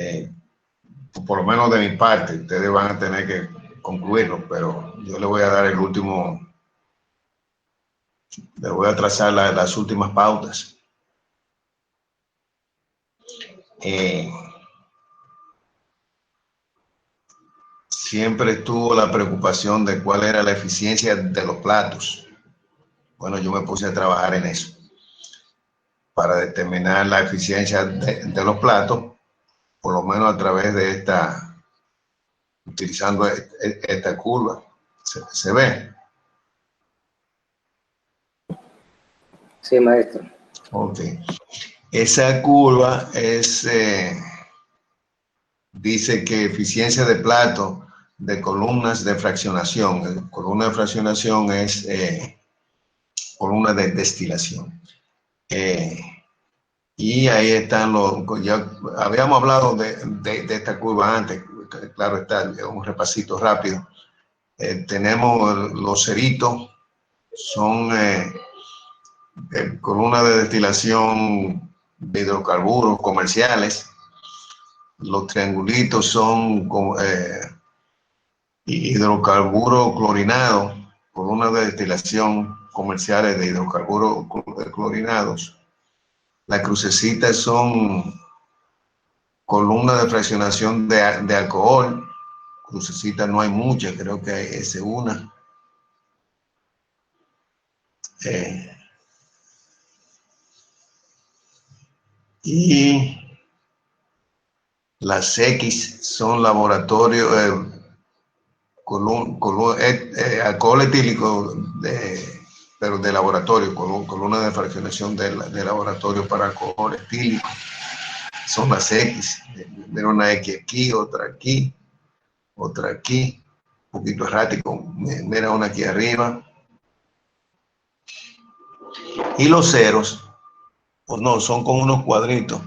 Eh, por lo menos de mi parte, ustedes van a tener que concluirlo, pero yo le voy a dar el último, le voy a trazar las últimas pautas. Siempre estuvo la preocupación de cuál era la eficiencia de los platos. Bueno, yo me puse a trabajar en eso, para determinar la eficiencia de los platos, por lo menos a través de esta, utilizando esta curva. ¿Se ve? Sí, maestro. Ok. Esa curva es, dice que eficiencia de plato de columnas de fraccionación. Columna de fraccionación es columna de destilación. Y ahí están ya habíamos hablado de esta curva antes, claro está, un repasito rápido. Tenemos los ceritos, son columnas de destilación de hidrocarburos comerciales. Los triangulitos son hidrocarburos clorinados, columnas de destilación comerciales de hidrocarburos clorinados. Las crucecitas son columnas de fraccionación de alcohol. Crucecitas no hay muchas, creo que es una. Y las X son laboratorios, alcohol etílico, pero de laboratorio, columna de fraccionación de laboratorio para alcohol etílico. Son las X. Mira una X aquí, otra aquí, otra aquí. Un poquito errático. Mira una aquí arriba. Y los ceros, pues no, son como unos cuadraditos.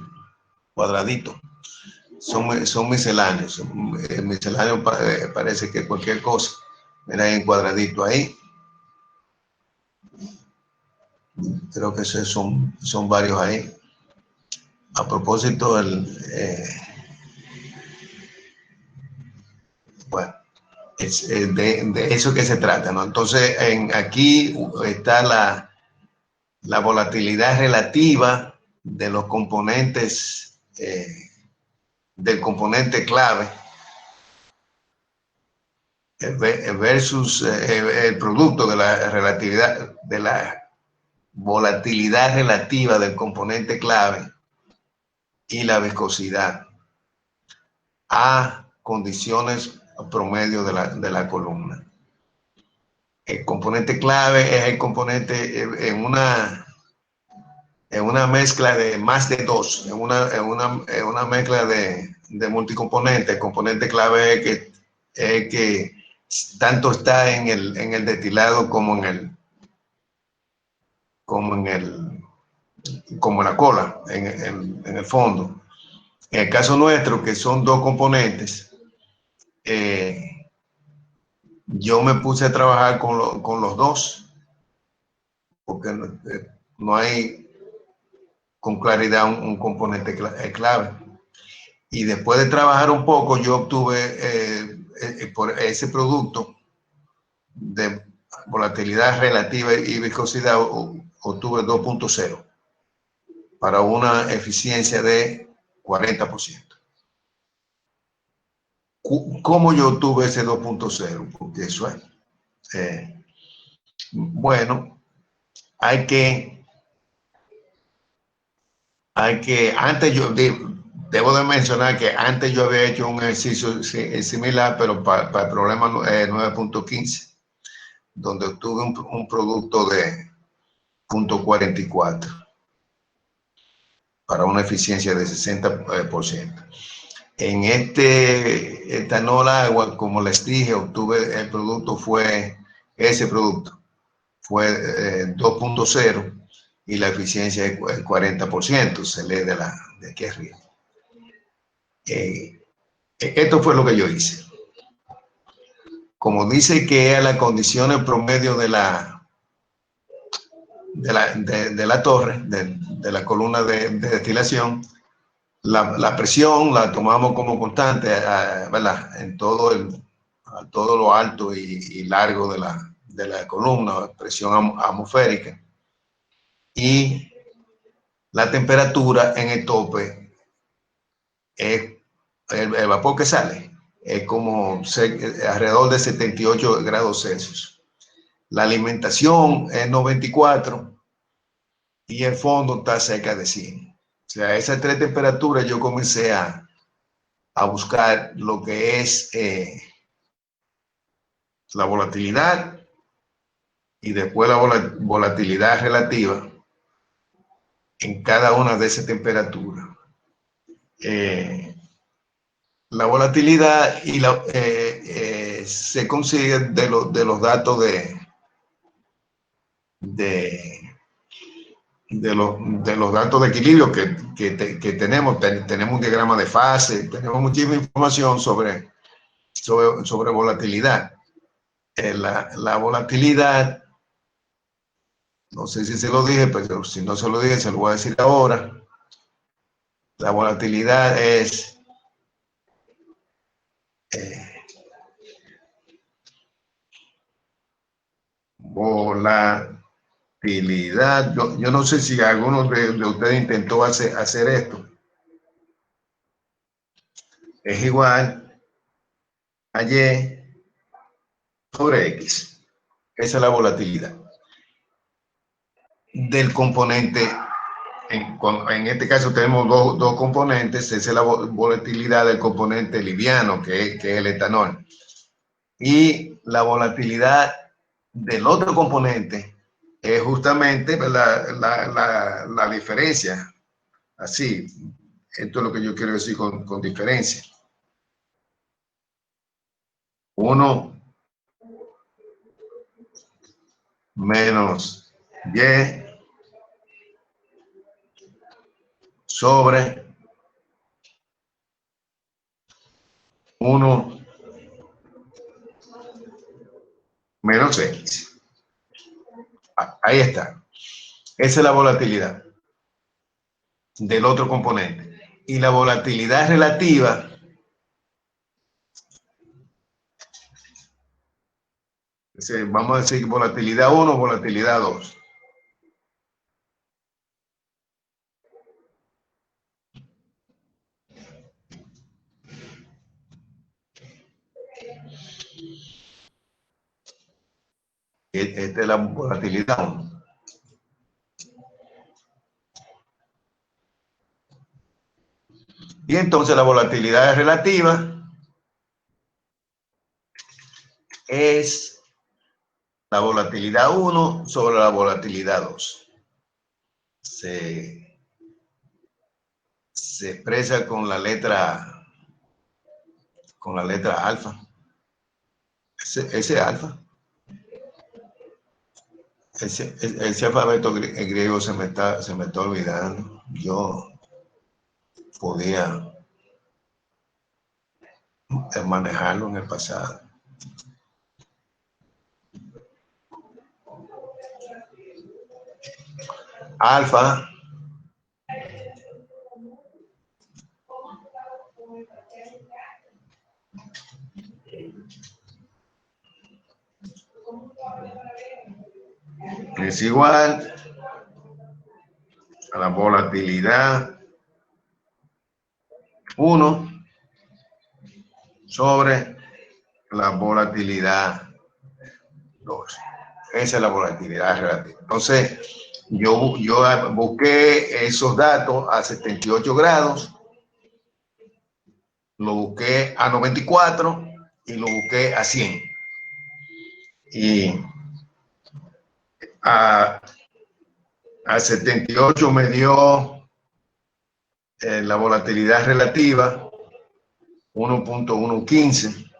Son misceláneos. Misceláneo parece que cualquier cosa. Mira, hay un cuadradito ahí. Creo que esos son varios ahí. A propósito, bueno, es de eso que se trata, ¿no? Entonces, aquí está la volatilidad relativa de los componentes, del componente clave versus el producto de la relatividad, de la volatilidad relativa del componente clave y la viscosidad a condiciones promedio de la columna. El componente clave es el componente en una mezcla de más de dos, en una mezcla de multicomponentes. El componente clave es que tanto está en el destilado como en la cola, en el fondo. En el caso nuestro, que son dos componentes, yo me puse a trabajar con los dos, porque no hay con claridad un componente clave. Y después de trabajar un poco, yo obtuve por ese producto de volatilidad relativa y viscosidad, obtuve 2.0 para una eficiencia de 40%. ¿Cómo yo obtuve ese 2.0? Porque eso es. Bueno, hay que, antes yo debo de mencionar que antes yo había hecho un ejercicio similar, pero para el problema 9.15, donde obtuve un producto de 0.44 para una eficiencia de 60%. En etanol agua, como les dije, obtuve el producto ese producto fue 2.0 y la eficiencia es 40%, se lee de aquí arriba. Esto fue lo que yo hice. Como dice que es la condición promedio de la torre, de la columna de destilación, La presión la tomamos como constante, ¿verdad? En todo lo alto y largo de la columna, presión atmosférica. Y la temperatura en el tope es el vapor que sale, es como alrededor de 78 grados Celsius. La alimentación es 94 y el fondo está cerca de 100. O sea, esas tres temperaturas yo comencé a buscar lo que es la volatilidad y después la volatilidad relativa en cada una de esas temperaturas. La volatilidad y se consigue de los datos de los datos de equilibrio que tenemos. Tenemos un diagrama de fase, tenemos muchísima información sobre volatilidad. La volatilidad, no sé si se lo dije, pero si no se lo dije, se lo voy a decir ahora. La volatilidad es volatilidad. Yo no sé si alguno de ustedes intentó hacer esto. Es igual a Y sobre X. Esa es la volatilidad del componente. En este caso tenemos dos componentes. Esa es la volatilidad del componente liviano, que es el etanol. Y la volatilidad del otro componente es justamente la diferencia. Así, esto es lo que yo quiero decir con diferencia. 1 menos Y sobre 1 menos X. Ahí está. Esa es la volatilidad del otro componente. Y la volatilidad relativa vamos a decir volatilidad 1, volatilidad 2. Esta es la volatilidad 1. Y entonces la volatilidad relativa es la volatilidad 1 sobre la volatilidad 2. Se expresa con la letra alfa. Ese alfa. Ese alfabeto griego se me está olvidando. Yo podía manejarlo en el pasado. Alfa es igual a la volatilidad 1 sobre la volatilidad 2. Esa es la volatilidad relativa. Entonces, yo busqué esos datos a 78 grados, lo busqué a 94 y lo busqué a 100. Y a 78 me dio la volatilidad relativa 1.115.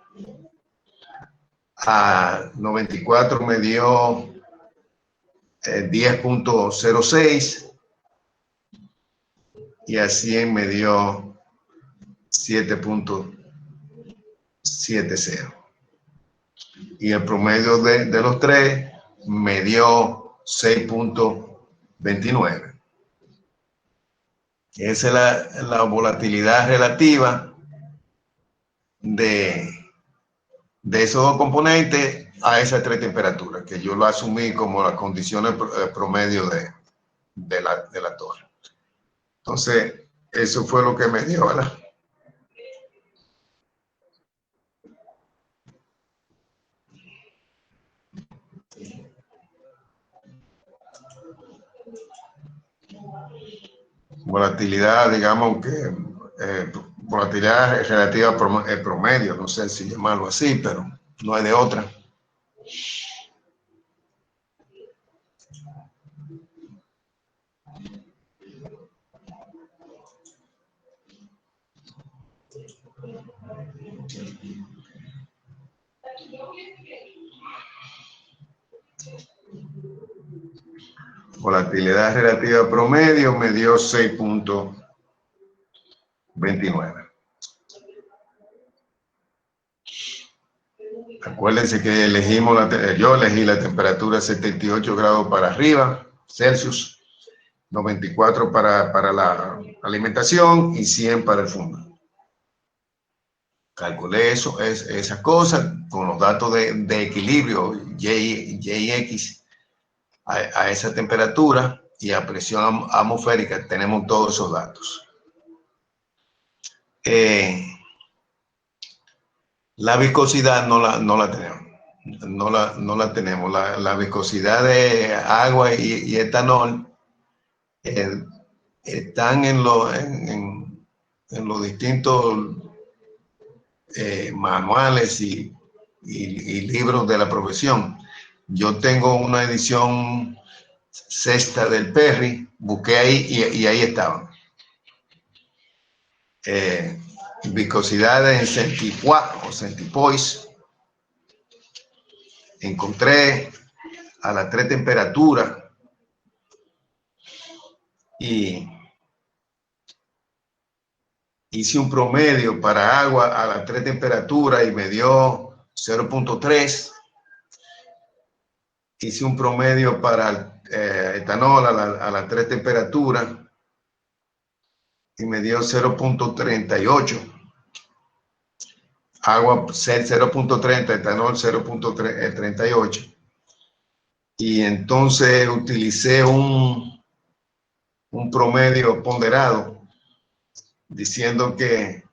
A 94 me dio 10.06 y a 100 me dio 7.70. Y el promedio de los tres me dio 6.29. Esa es la volatilidad relativa de esos dos componentes a esas tres temperaturas, que yo lo asumí como las condiciones promedio de la torre. Entonces, eso fue lo que me dio, ¿verdad? Volatilidad, digamos que volatilidad relativa promedio, no sé si llamarlo así, pero no hay de otra. Volatilidad relativa promedio me dio 6.29. Acuérdense que yo elegí la temperatura 78 grados para arriba, Celsius, 94 para la alimentación y 100 para el fondo. Calculé esas cosas con los datos de equilibrio Y y X a esa temperatura y a presión atmosférica. Tenemos todos esos datos. La viscosidad no la tenemos. No la tenemos. La viscosidad de agua y etanol están en los distintos manuales y libros de la profesión. Yo tengo una edición sexta del Perry, busqué ahí y ahí estaban. Viscosidades en centipois o centipois. Encontré a las tres temperaturas y hice un promedio para agua a las tres temperaturas y me dio 0.3. Hice un promedio para etanol a las tres temperaturas y me dio 0.38. Agua 0.30, etanol 0.38. Y entonces utilicé un promedio ponderado diciendo que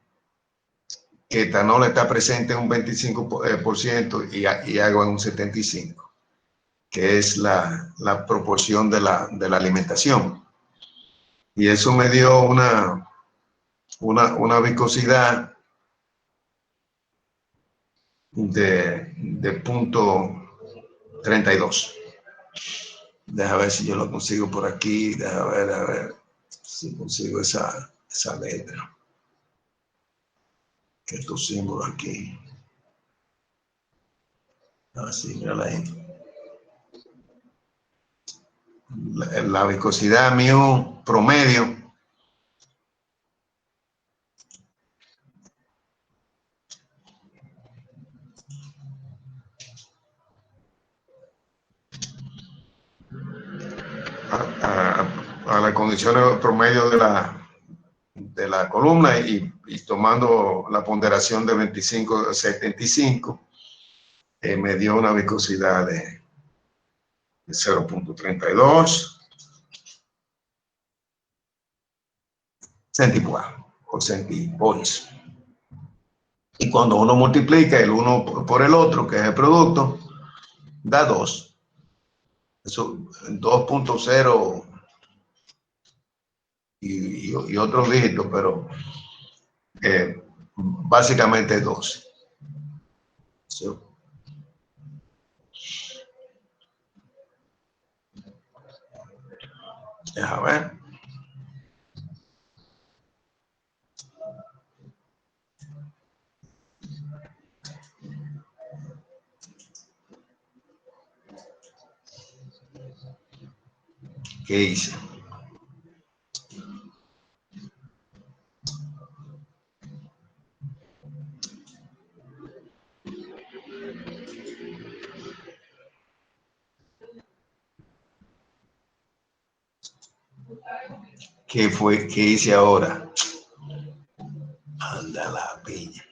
etanol está presente en un 25% y agua en un 75%, que es la proporción de la alimentación. Y eso me dio una viscosidad de 0.32. Deja ver si yo lo consigo por aquí. Deja ver, a ver si consigo esa letra. Que estos símbolos aquí. Así, mírala ahí. La viscosidad mío promedio a las condiciones promedio de la columna y tomando la ponderación de 25 a 75, me dio una viscosidad de 0.32 centipois o centipois. Y cuando uno multiplica el uno por el otro, que es el producto, da 2. Eso 2.0 y otros dígitos, pero básicamente 2. So, deja ver. ¿Qué hice? ¿Qué hice ahora? Anda la piña.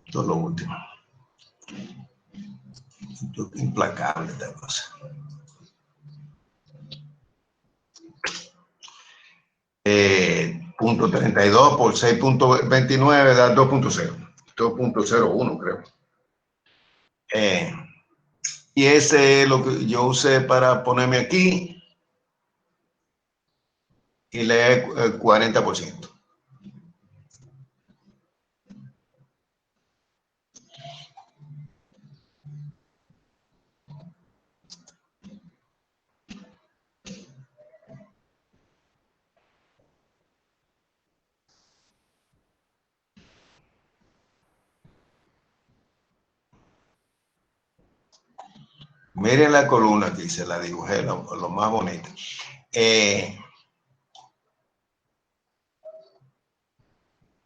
Esto es lo último. Esto es implacable esta cosa. Punto 32 por 6.29 da 2.0. 2.01 creo. Y ese es lo que yo usé para ponerme aquí y leer el 40%. Miren la columna aquí, se la dibujé, lo más bonito.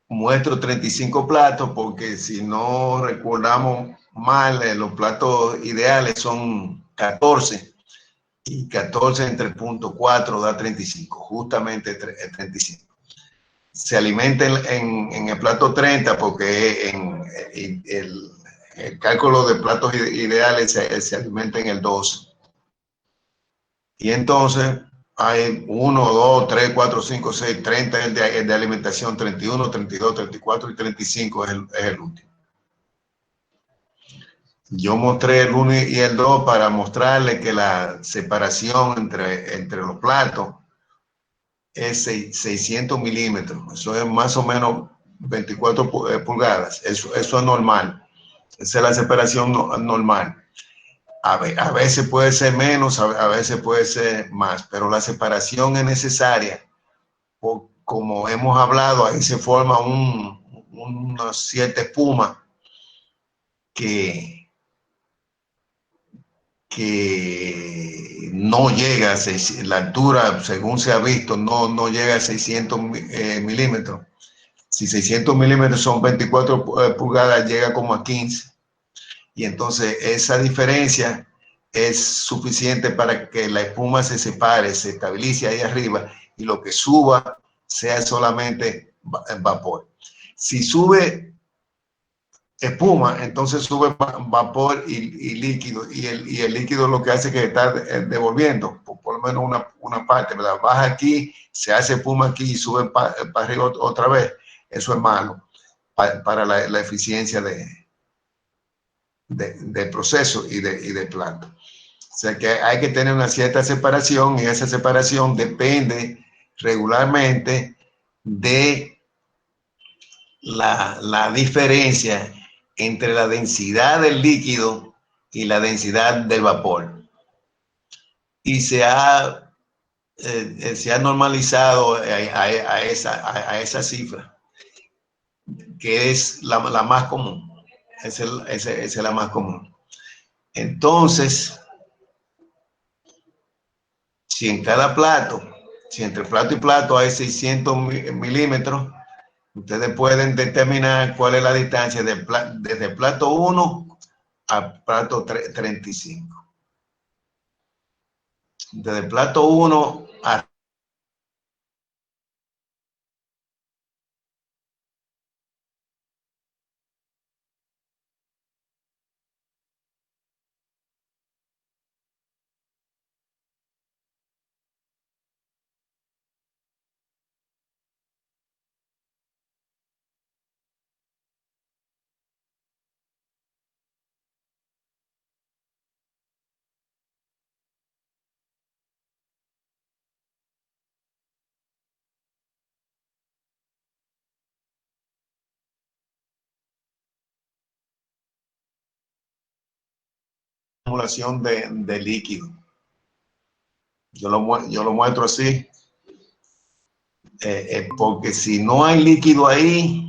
Muestro 35 platos porque si no recordamos mal, los platos ideales son 14 y 14 entre el punto 4 da 35, justamente 35. Se alimenta en el plato 30 porque el cálculo de platos ideales se alimenta en el 12. Y entonces hay 1, 2, 3, 4, 5, 6, 30 es de alimentación, 31, 32, 34 y 35 es el último. Yo mostré el 1 y el 2 para mostrarle que la separación entre los platos es 600 milímetros. Eso es más o menos 24 pulgadas. Eso es normal. Esa es la separación normal. A veces puede ser menos, a veces puede ser más, pero la separación es necesaria. Como hemos hablado, ahí se forma una cierta espuma que no llega a la altura, según se ha visto, no llega a 600 milímetros. Si 600 milímetros son 24 pulgadas, llega como a 15. Y entonces esa diferencia es suficiente para que la espuma se separe, se estabilice ahí arriba y lo que suba sea solamente vapor. Si sube espuma, entonces sube vapor y líquido, y el líquido lo que hace es que está devolviendo, por lo menos una parte, ¿verdad? Baja aquí, se hace espuma aquí y sube para arriba otra vez. Eso es malo para la eficiencia de proceso y de planta. O sea que hay que tener una cierta separación y esa separación depende regularmente de la diferencia entre la densidad del líquido y la densidad del vapor. Y se ha normalizado a esa cifra, que es la más común. Esa es la más común. Entonces, si en cada plato, si entre plato y plato hay 600 milímetros, ustedes pueden determinar cuál es la distancia desde el plato 1 al plato 35. Desde el plato 1 a acumulación de líquido. Yo lo muestro así, porque si no hay líquido ahí,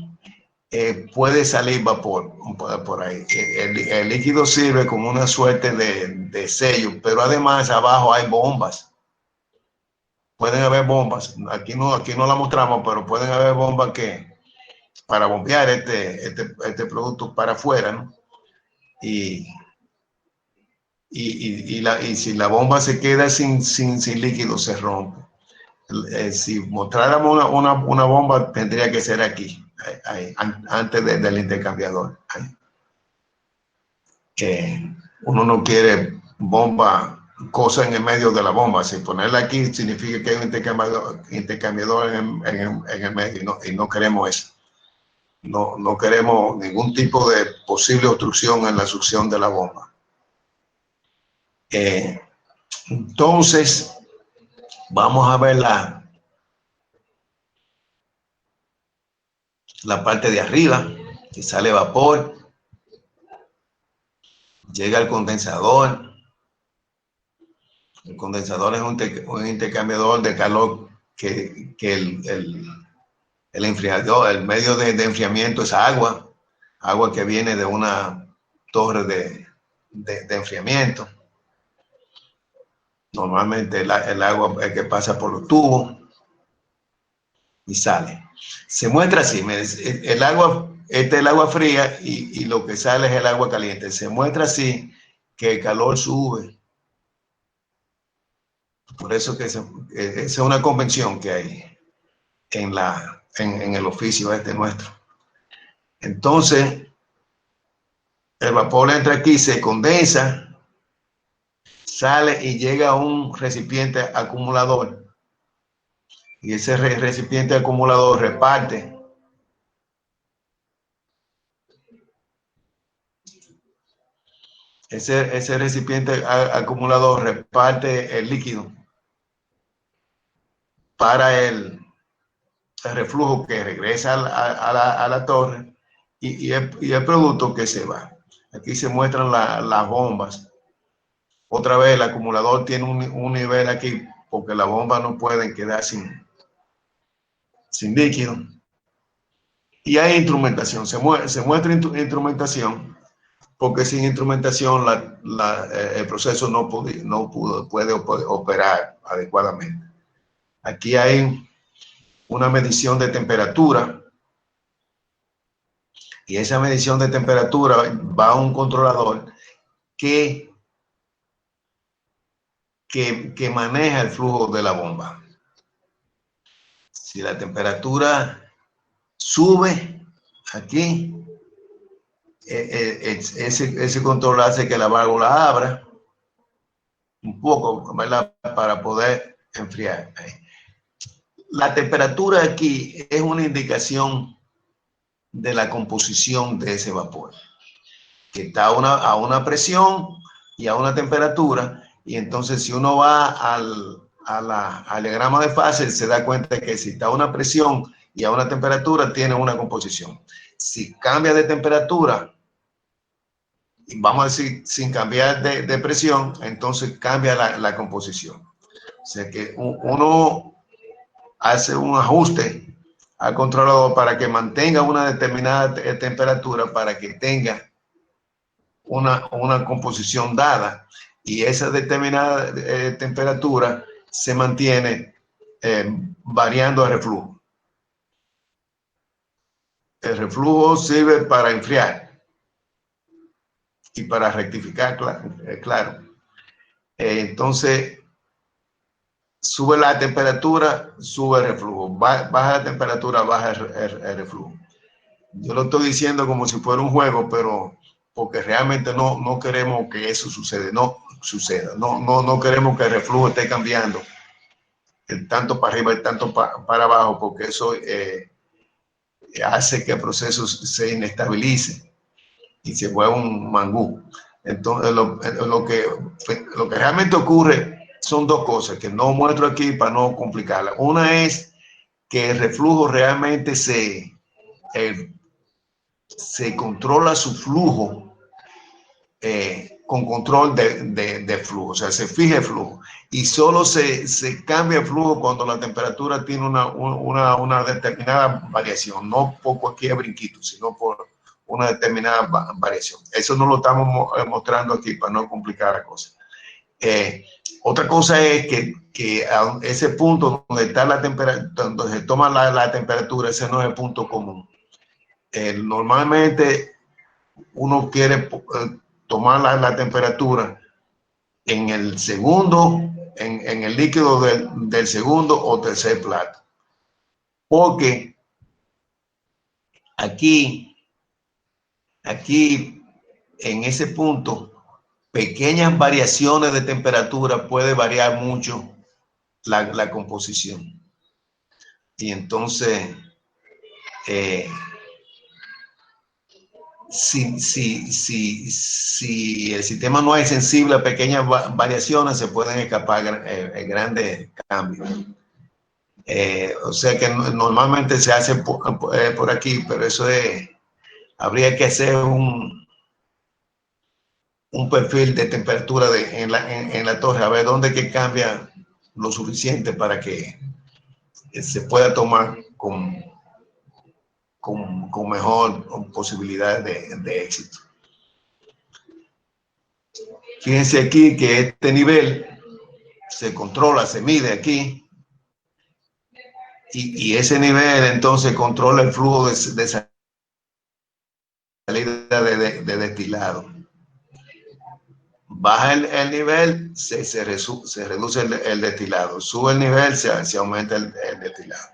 puede salir vapor por ahí. El líquido sirve como una suerte de sello, pero además abajo hay bombas. Pueden haber bombas, aquí no la mostramos, pero pueden haber bombas que para bombear este producto para afuera, ¿no? Y si la bomba se queda sin líquido, se rompe. Si mostráramos una bomba, tendría que ser aquí, ahí, antes del intercambiador. Uno no quiere bomba, cosa en el medio de la bomba. Si ponerla aquí significa que hay un intercambiador en el medio, y no queremos eso. No queremos ningún tipo de posible obstrucción en la succión de la bomba. Entonces, vamos a ver la parte de arriba, que sale vapor, llega al condensador. El condensador es un intercambiador de calor que el enfriador, el medio de enfriamiento es agua que viene de una torre de enfriamiento. Normalmente el agua es que pasa por los tubos y sale. Se muestra así, el agua, este es el agua fría y lo que sale es el agua caliente. Se muestra así que el calor sube. Por eso que esa es una convención que hay en el oficio este nuestro. Entonces, el vapor entra aquí, se condensa, sale y llega a un recipiente acumulador. Y ese recipiente acumulador reparte ese recipiente acumulador reparte el líquido para el reflujo que regresa a la torre y el producto que se va. Aquí se muestran las bombas. Otra vez el acumulador tiene un nivel aquí porque las bombas no pueden quedar sin líquido. Y hay instrumentación, se muestra instrumentación, porque sin instrumentación el proceso no puede operar adecuadamente. Aquí hay una medición de temperatura, y esa medición de temperatura va a un controlador que maneja el flujo de la bomba. Si la temperatura sube aquí, ese control hace que la válvula abra un poco, ¿verdad?, para poder enfriar. La temperatura aquí es una indicación de la composición de ese vapor, que está a una presión y a una temperatura, y entonces si uno va al diagrama de fase, se da cuenta que si está a una presión y a una temperatura, tiene una composición. Si cambia de temperatura, vamos a decir, sin cambiar de presión, entonces cambia la composición. O sea que uno hace un ajuste al controlador para que mantenga una determinada temperatura, para que tenga una composición dada, y esa determinada temperatura se mantiene variando el reflujo. El reflujo sirve para enfriar y para rectificar, claro. Entonces, sube la temperatura, sube el reflujo. Baja la temperatura, baja el reflujo. Yo lo estoy diciendo como si fuera un juego, pero porque realmente no queremos que eso suceda. No queremos que el reflujo esté cambiando el tanto para arriba, el tanto para abajo, porque eso hace que el proceso se inestabilice y se vuelva un mangú. Entonces, lo que realmente ocurre son dos cosas que no muestro aquí para no complicarla. Una es que el reflujo realmente se controla su flujo con control de flujo, o sea, se fija el flujo y solo se cambia el flujo cuando la temperatura tiene una determinada variación, no por cualquier brinquito, sino por una determinada variación. Eso no lo estamos mostrando aquí para no complicar la cosa. Otra cosa es que a ese punto donde está la temperatura, donde se toma la temperatura, ese no es el punto común. Normalmente uno quiere tomar la temperatura en el segundo, en el líquido del segundo o tercer plato. Porque aquí en ese punto, pequeñas variaciones de temperatura puede variar mucho la composición. Y entonces, si el sistema no es sensible a pequeñas variaciones, se pueden escapar grandes cambios. O sea que normalmente se hace por aquí, pero eso habría que hacer un perfil de temperatura en la torre, a ver dónde que cambia lo suficiente para que se pueda tomar con mejor posibilidad de éxito. Fíjense aquí que este nivel se controla, se mide aquí, y ese nivel entonces controla el flujo de salida de destilado. Baja el nivel, se reduce el destilado. Sube el nivel, se aumenta el destilado.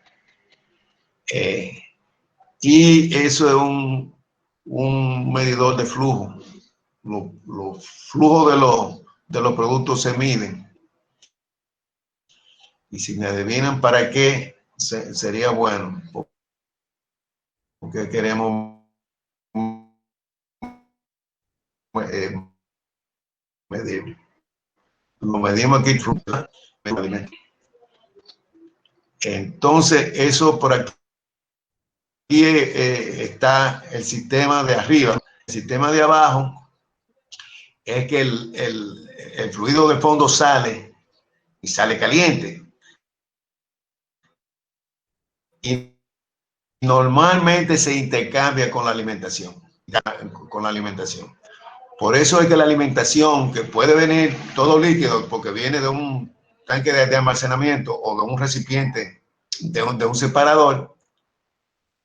Y eso es un medidor de flujo. Los flujos de los productos se miden. Y si me adivinan para qué, sería bueno. Porque queremos medir. Lo medimos aquí. Entonces, eso por aquí está el sistema de arriba. El sistema de abajo es que el fluido de fondo sale y sale caliente. Y normalmente se intercambia con la alimentación. Por eso es que la alimentación, que puede venir todo líquido, porque viene de un tanque de almacenamiento o de un recipiente, de un separador,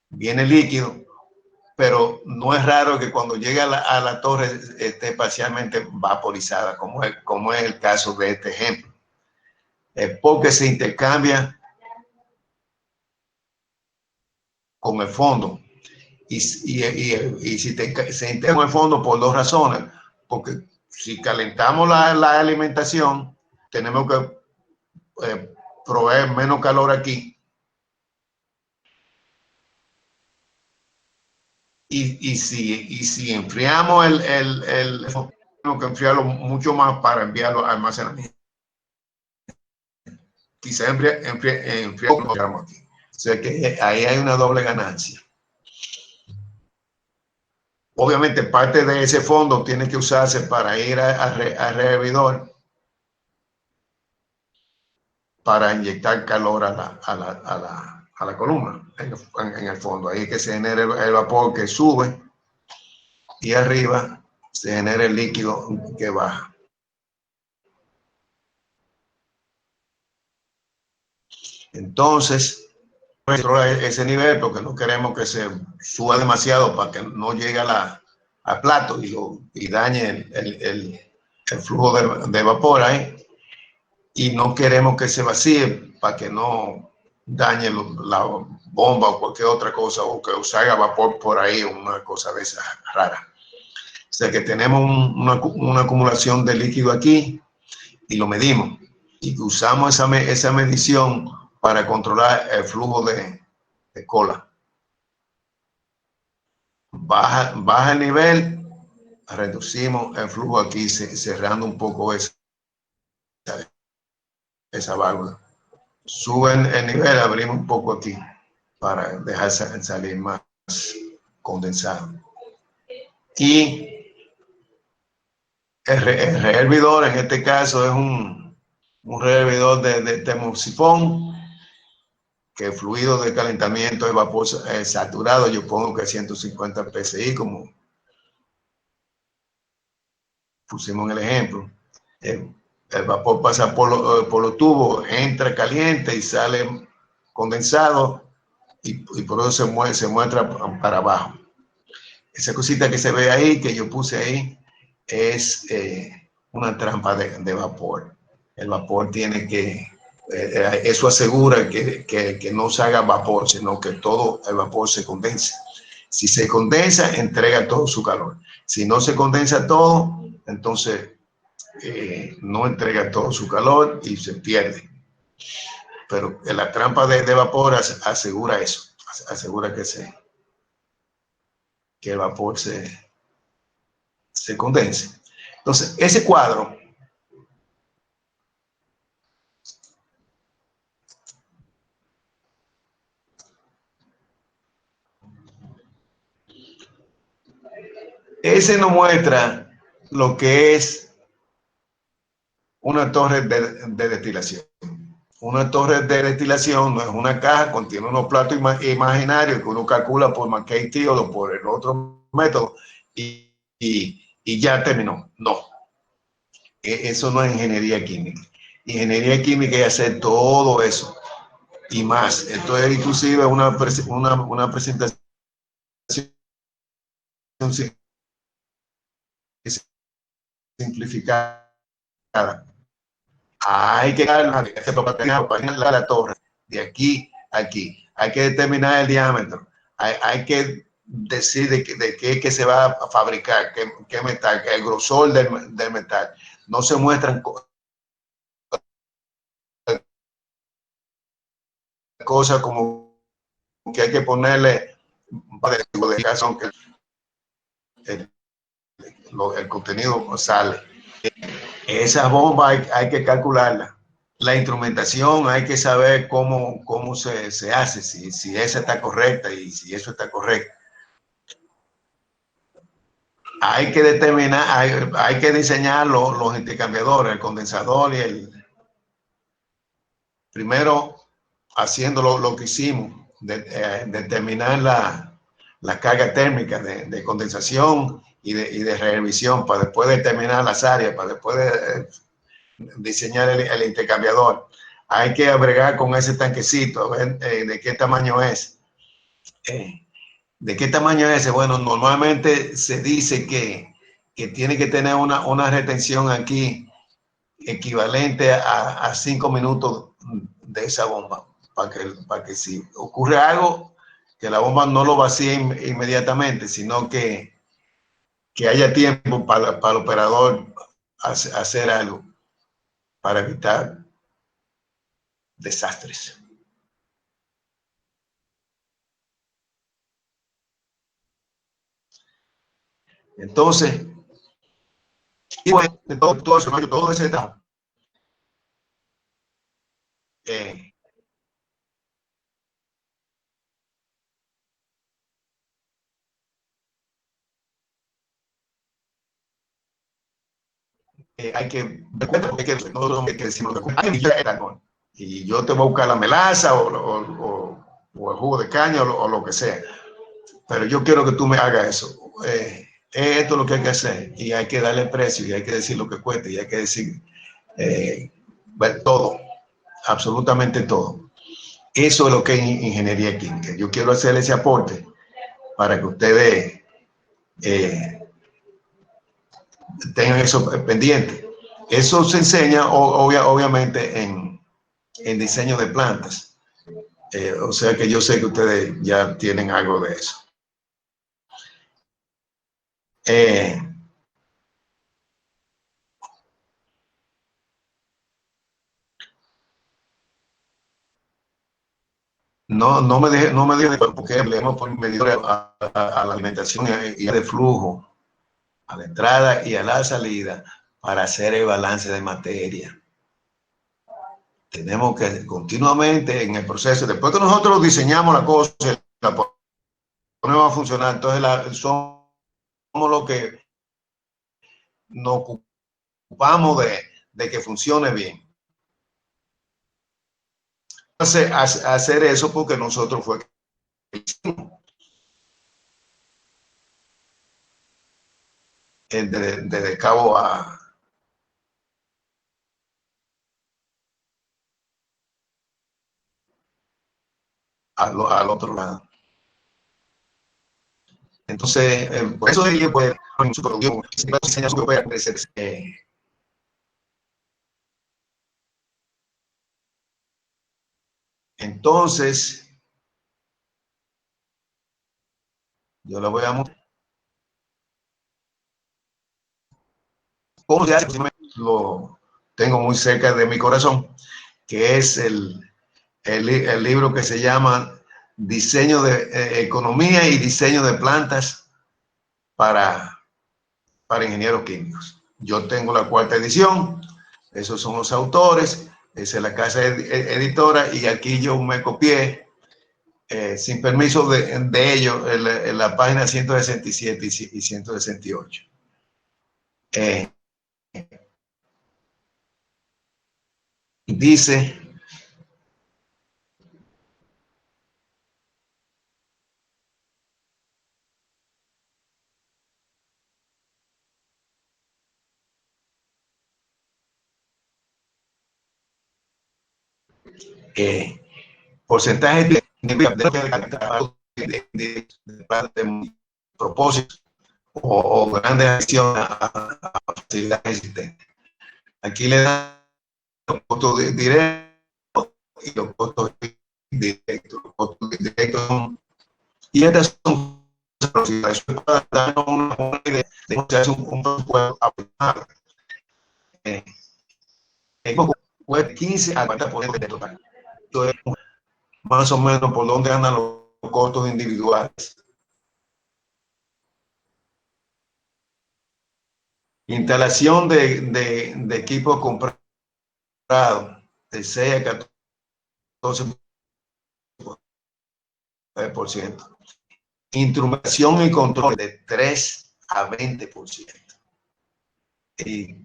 viene líquido, pero no es raro que cuando llegue a la torre esté parcialmente vaporizada, como es el caso de este ejemplo. Porque se intercambia con el fondo. Y si se integra con el fondo por dos razones. Porque si calentamos la alimentación, tenemos que proveer menos calor aquí. Y si enfriamos tenemos que enfriarlo mucho más para enviarlo al almacenamiento. Quizá enfriamos aquí. O sea que ahí hay una doble ganancia. Obviamente parte de ese fondo tiene que usarse para ir al rehervidor para inyectar calor a la columna en el fondo. Ahí es que se genera el vapor que sube y arriba se genera el líquido que baja. Entonces, ese nivel porque no queremos que se suba demasiado para que no llegue al plato y dañe el flujo de vapor ahí. Y no queremos que se vacíe para que no dañe la bomba o cualquier otra cosa, o que salga vapor por ahí, una cosa de esa rara. O sea que tenemos una acumulación de líquido aquí y lo medimos. Y usamos esa medición para controlar el flujo de cola. Baja el nivel, reducimos el flujo aquí, cerrando un poco esa válvula. Sube el nivel, abrimos un poco aquí para dejar salir más condensado. Y El rehervidor en este caso es un rehervidor de termosifón, que el fluido de calentamiento es vapor saturado, yo pongo que 150 psi, como pusimos en el ejemplo. El vapor pasa por los tubos, entra caliente y sale condensado, y por eso se muestra para abajo. Esa cosita que se ve ahí, que yo puse ahí, es una trampa de vapor. El vapor tiene que, eso asegura que no se haga vapor, sino que todo el vapor se condense. Si se condensa, entrega todo su calor. Si no se condensa todo, entonces no entrega todo su calor y se pierde. Pero la trampa de vapor asegura eso, asegura que el vapor se condense. Entonces, ese cuadro nos muestra lo que es una torre de destilación. Una torre de destilación no es una caja, contiene unos platos imaginarios que uno calcula por McKay o por el otro método y ya terminó. No, eso no es ingeniería química. Ingeniería química es hacer todo eso y más. Esto es inclusive una presentación simplificada. Hay que dar la torre de aquí a aquí. Hay que determinar el diámetro. Hay que decir de qué que se va a fabricar, qué metal, el grosor del metal. No se muestran cosas como que hay que ponerle de caso que el contenido sale. Esa bomba hay que calcularla. La instrumentación hay que saber cómo se hace, si esa está correcta y si eso está correcto. Hay que determinar, hay que diseñar los intercambiadores, el condensador y el... Primero, haciendo lo que hicimos, determinar la carga térmica de condensación y de revisión, para después determinar las áreas, para después diseñar el intercambiador. Hay que bregar con ese tanquecito, ver de qué tamaño es. ¿De qué tamaño es ese? Bueno, normalmente se dice que tiene que tener una retención aquí equivalente a 5 minutos de esa bomba, para que si ocurre algo, que la bomba no lo vacíe inmediatamente, sino que haya tiempo para el operador hacer algo para evitar desastres. Entonces, todo ese etapa, hay que decirlo, y yo te voy a buscar la melaza o el jugo de caña o lo que sea, pero yo quiero que tú me hagas eso. Esto es lo que hay que hacer y hay que darle precio y hay que decir lo que cuesta y hay que decir todo, absolutamente todo. Eso es lo que es ingeniería química. Yo quiero hacer ese aporte para que ustedes tengan eso pendiente. Eso se enseña obviamente en diseño de plantas. O sea que yo sé que ustedes ya tienen algo de eso. No me dejen porque hablemos por medidores a la alimentación y de flujo, a la entrada y a la salida, para hacer el balance de materia. Tenemos que continuamente en el proceso, después que nosotros diseñamos la cosa, la ponemos a funcionar, entonces somos los que nos ocupamos ocupamos de que funcione bien. Hacer eso porque nosotros fue desde Cabo al otro lado. Entonces, por eso ella puede en su producción enseñar su puede crecer. Entonces, yo le voy a mostrar cómo se hace. Lo tengo muy cerca de mi corazón, que es el libro que se llama Diseño de Economía y Diseño de Plantas para ingenieros químicos. Yo tengo la 4ª edición, esos son los autores, esa es la casa editora, y aquí yo me copié, sin permiso de ellos, en la página 167 y 168. Dice porcentaje de propósitos o grandes acciones a facilidades existentes. Aquí le dan los costos directos y los costos indirectos. Los costos directos, y estas son para darnos una idea de cómo se hace un presupuesto aproximado. Puede 15 al 40% del total. Entonces, más o menos por dónde andan los costos individuales. Instalación de equipos comprados de 6 a 14%. Instrumentación y control de 3 a 20%. Y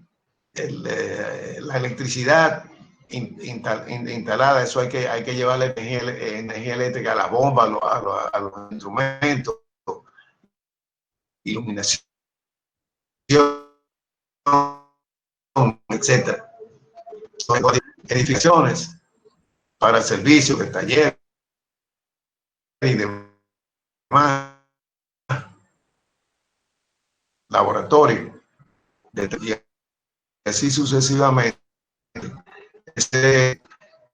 la electricidad instalada, eso hay que llevarle energía eléctrica a la bomba, a los instrumentos, iluminación, etcétera. Edificaciones para servicios de taller y demás, laboratorio, y así sucesivamente.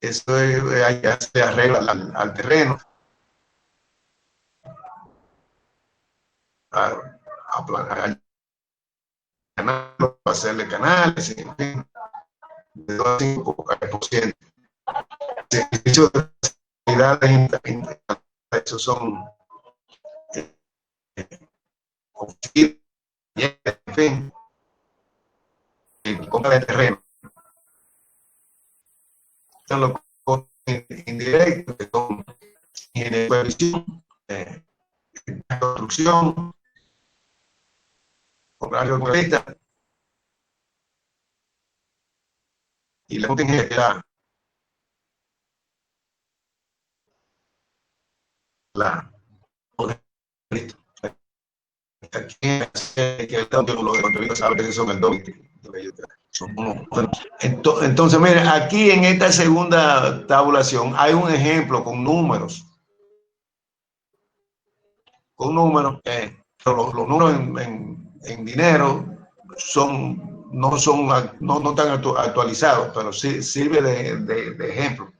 Esto se arregla al terreno, a hacerle canales, en fin, de 2 a 5%. Servicios de facilidades, esos son oficinas, en fin, compra de terreno. Están los costos indirectos, que son ingeniería de supervisión, construcción, comprar contratistas, y la ingeniería, entonces, miren, aquí en esta segunda tabulación hay un ejemplo con números. Los números en dinero no están actualizados, pero sí sirve de ejemplo.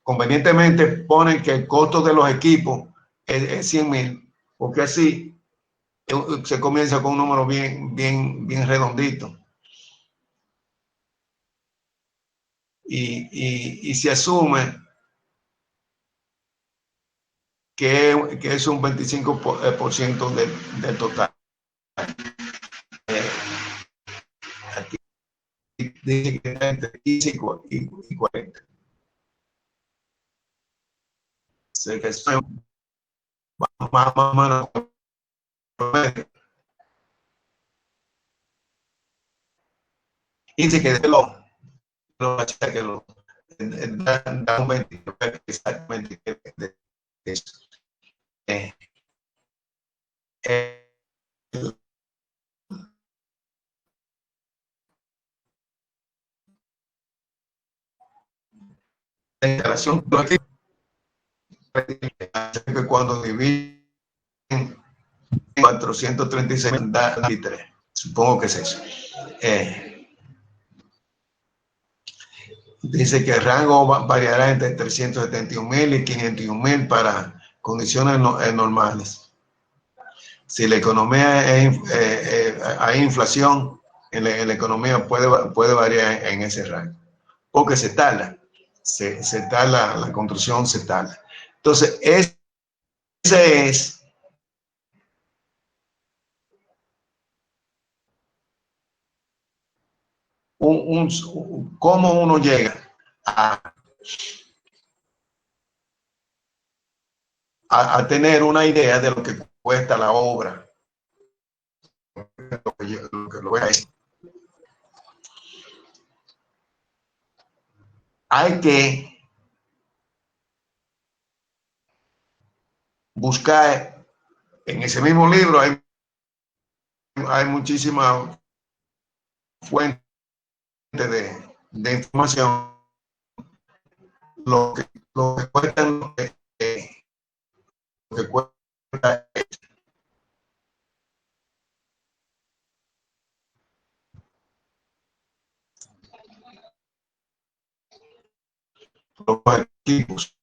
Convenientemente ponen que el costo de los equipos es 100,000, porque así se comienza con un número bien redondito. Y se asume que es un 25% del total. Aquí dice que está entre 15 y 40. Sé que es más o menos. dice que da un 20, exactamente de eso. La instalación que cuando dividen 436 da 23. Supongo que es eso. Dice que el rango variará entre 371.000 y 501.000 para condiciones normales. Si la economía hay inflación, en la economía puede variar en ese rango. Porque se tala, la construcción se tala. Entonces, ese es cómo uno llega a tener una idea de lo que cuesta la obra. Lo que es. Hay que buscar en ese mismo libro, hay muchísimas fuentes de información, lo que cuesta, lo que cuesta los equipos.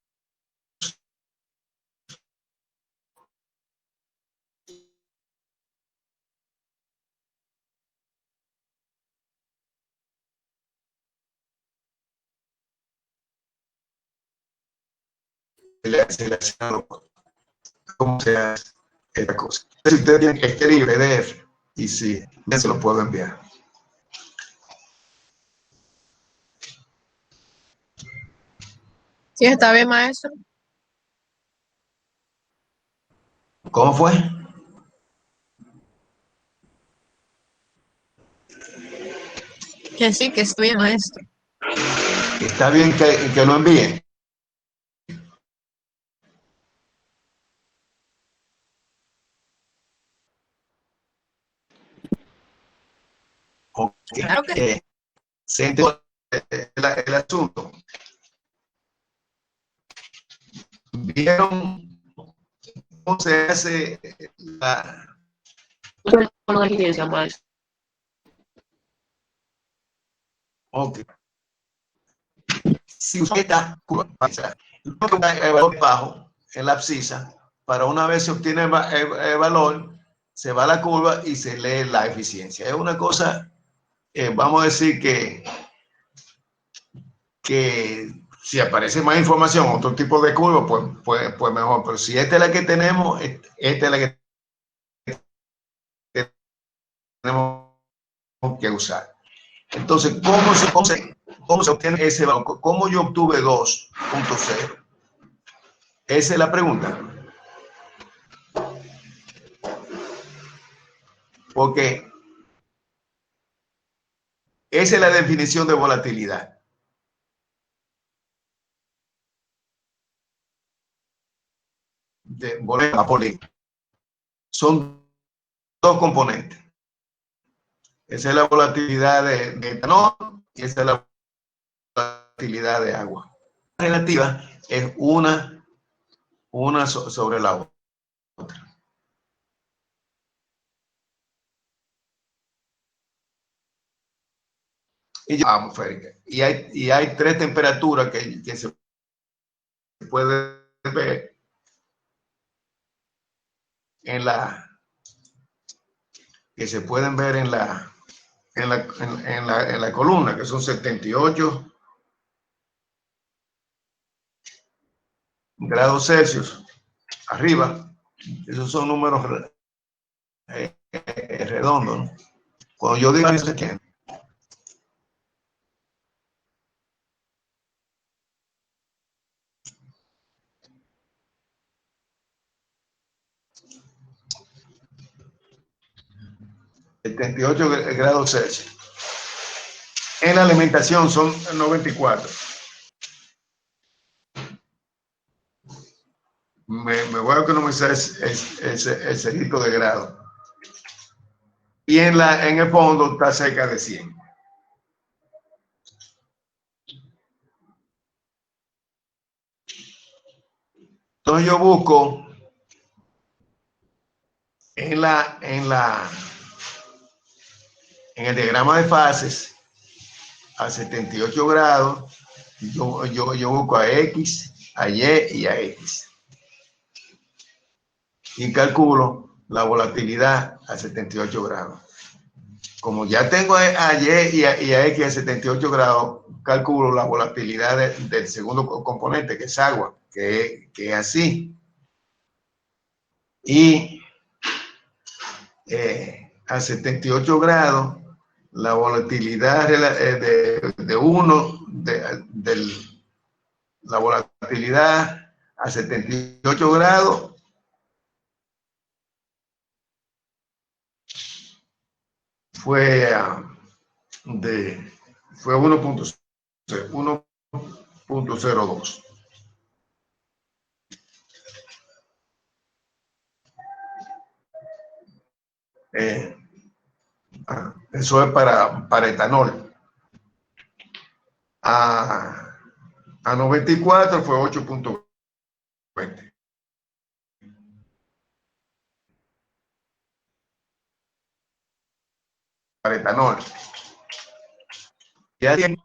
Cómo se hace esta cosa. Si usted tiene que escribir PDF, y sí, ya se lo puedo enviar. Sí, está bien, maestro. ¿Cómo fue? Que sí, que estoy bien, maestro. Está bien que lo envíen. Okay. Claro que Se entendió el asunto. ¿Vieron cómo se hace la diligencia, maestro. okay? Si usted está el valor bajo en la abscisa, para una vez se obtiene el valor, se va a la curva y se lee la eficiencia. Es una cosa, vamos a decir que si aparece más información, otro tipo de curva, pues mejor. Pero si esta es la que tenemos, esta es la que tenemos que usar. Entonces, ¿cómo se obtiene ese valor? ¿Cómo yo obtuve 2.0? Esa es la pregunta. Porque esa es la definición de volatilidad. De volatilidad. Son dos componentes. Esa es la volatilidad de etanol y esa es la volatilidad de agua. La relativa es una sobre la otra. Y hay tres temperaturas que se pueden ver en la columna, que son 78 grados Celsius arriba. Esos son números redondos, ¿no? Cuando yo digo eso, ¿entiendes? ...78 grados Celsius. En la alimentación son 94. Me voy a economizar ese cerito de grado. Y en el fondo está cerca de 100. Entonces yo busco en el diagrama de fases a 78 grados, yo busco a X, a Y y a X. Y calculo la volatilidad a 78 grados. Como ya tengo a Y y a X a 78 grados, calculo la volatilidad del segundo componente, que es agua, que es así. Y a 78 grados, la volatilidad la volatilidad a 78 grados fue 1.02. Eso es para etanol. A 94 fue 8.20. Para etanol. Ya tiene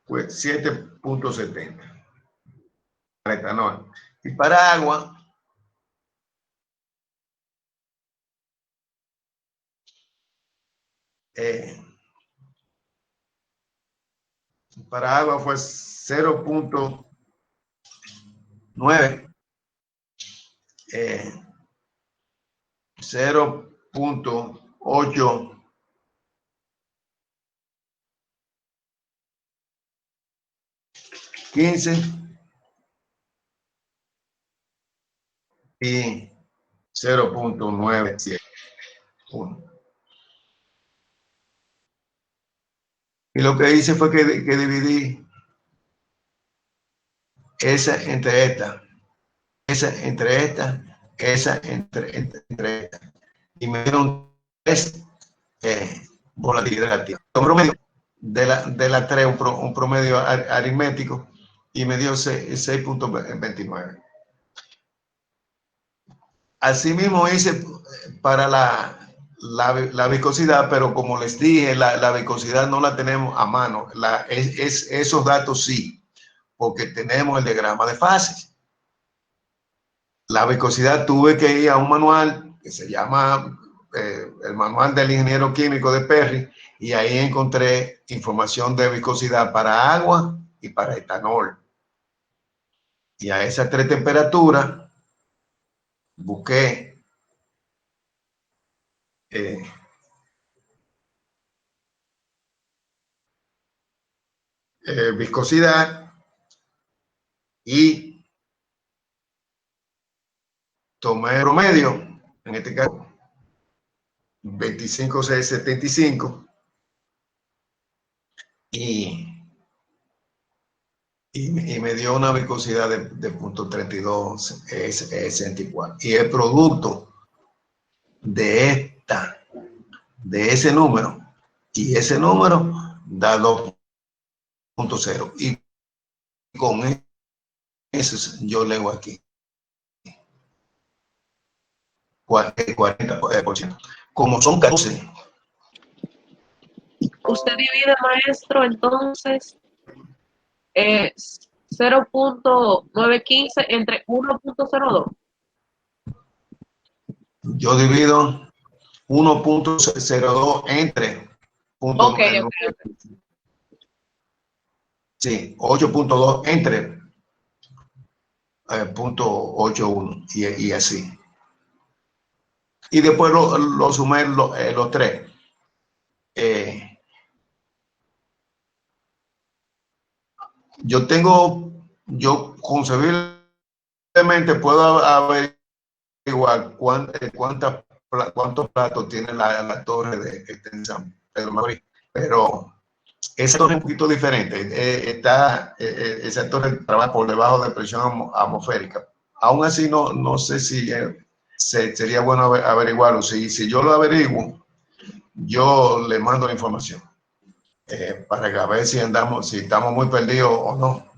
pues 7.70 para etanol. Y para agua, fue 0.9, 0.8, y 0.971. Y lo que hice fue que dividí esa entre esta, esa entre esta, esa entre esta. Y me dieron 3 volatilidad negativa. Un promedio de la 3, un promedio aritmético, y me dio 6.29. Asimismo hice para la viscosidad, pero como les dije, la viscosidad no la tenemos a mano. Esos datos sí, porque tenemos el diagrama de fases. La viscosidad tuve que ir a un manual que se llama el manual del ingeniero químico de Perry, y ahí encontré información de viscosidad para agua y para etanol. Y a esas 3 temperaturas busqué viscosidad y tomé el promedio, en este caso 25,675, y me dio una viscosidad de 0.32 centipoise. Y el producto de ese número y ese número da 2.0. Y con eso yo leo aquí 40%. Como son 14. Usted divide, maestro, entonces 0.915 entre 1.02. Yo divido 1.02 entre Okay. Sí, 8.2 entre 0.81 y así. Y después lo sumé los 3. Yo concebiblemente puedo averiguar cuántos platos tiene la torre de San Pedro Macorís, pero esa torre es un poquito diferente. Esa torre trabaja por debajo de presión atmosférica. Aún así, no sé si sería bueno averiguarlo. Si yo lo averiguo, yo le mando la información para que a ver si estamos muy perdidos o no.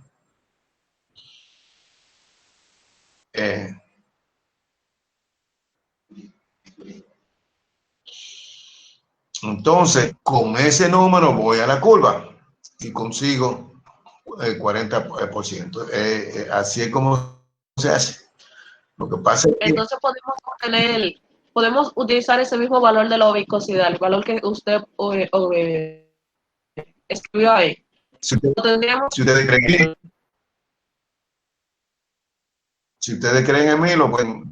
Entonces, con ese número voy a la curva y consigo el 40%. Así es como se hace. Lo que pasa es que Entonces podemos utilizar ese mismo valor de la viscosidad, el valor que usted escribió ahí. si ustedes, Lo tendríamos. si ustedes creen en mí, lo pueden.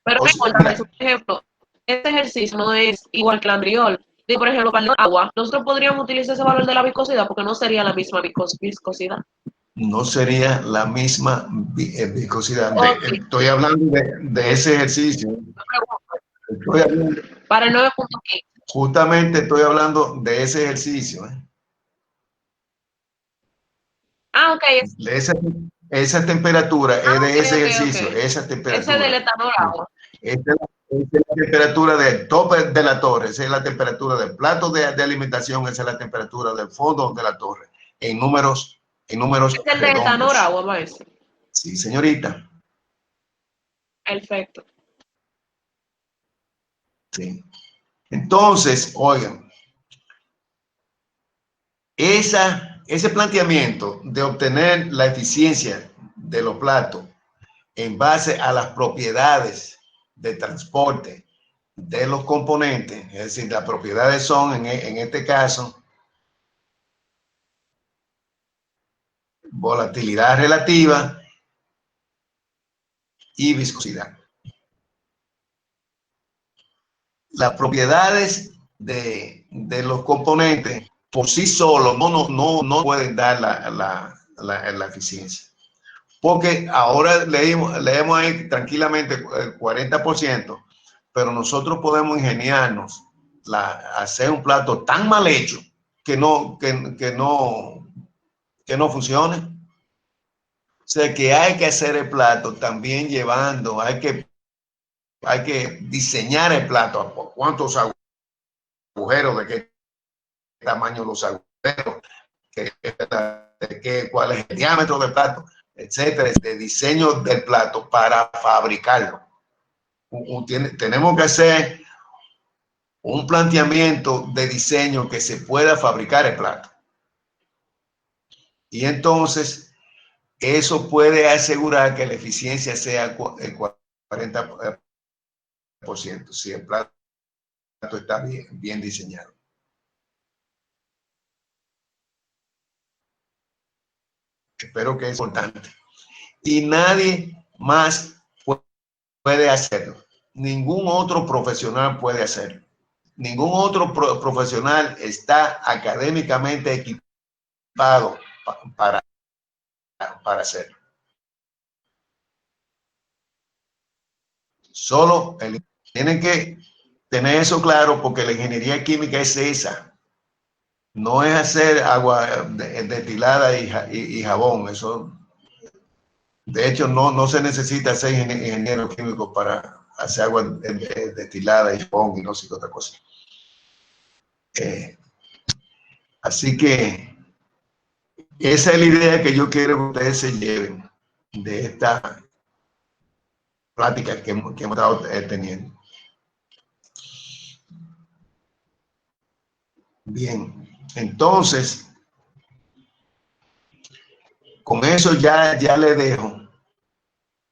Pero no importa eso. Por ejemplo, este ejercicio no es igual que el anterior. Por ejemplo, para el agua, nosotros podríamos utilizar ese valor de la viscosidad porque no sería la misma viscosidad. No sería la misma viscosidad. Okay. Estoy hablando de ese ejercicio. Para el 9.15. Justamente estoy hablando de ese ejercicio. Ok. Esa temperatura es de ese ejercicio. Okay. Esa temperatura. Ese del etanol agua. Esa es la temperatura del tope de la torre. Esa es la temperatura del plato de alimentación. Esa es la temperatura del fondo de la torre. En números. Es el de etanol agua, maestro. Sí, señorita. Perfecto. Sí. Entonces, oigan, ese planteamiento de obtener la eficiencia de los platos en base a las propiedades de transporte de los componentes, es decir, las propiedades son, en este caso, volatilidad relativa y viscosidad. Las propiedades de los componentes por sí solos no pueden dar la eficiencia. Porque ahora leemos ahí tranquilamente el 40%, pero nosotros podemos ingeniarnos hacer un plato tan mal hecho que no funcione. O sea que hay que hacer el plato también llevando, hay que diseñar el plato, cuántos agujeros, de qué tamaño los agujeros, cuál es el diámetro del plato, etcétera, de diseño del plato para fabricarlo. Tenemos que hacer un planteamiento de diseño que se pueda fabricar el plato. Y entonces, eso puede asegurar que la eficiencia sea el 40%, si el plato está bien diseñado. Espero que es importante. Y nadie más puede hacerlo. Ningún otro profesional puede hacerlo. Ningún otro profesional está académicamente equipado para hacerlo. Solo tienen que tener eso claro, porque la ingeniería química es esa. No es hacer agua destilada y jabón. Eso, de hecho, no se necesita ser ingeniero químico para hacer agua destilada y jabón y no sé qué otra cosa. Así que esa es la idea que yo quiero que ustedes se lleven de esta plática que hemos estado teniendo. Bien, entonces, con eso ya le dejo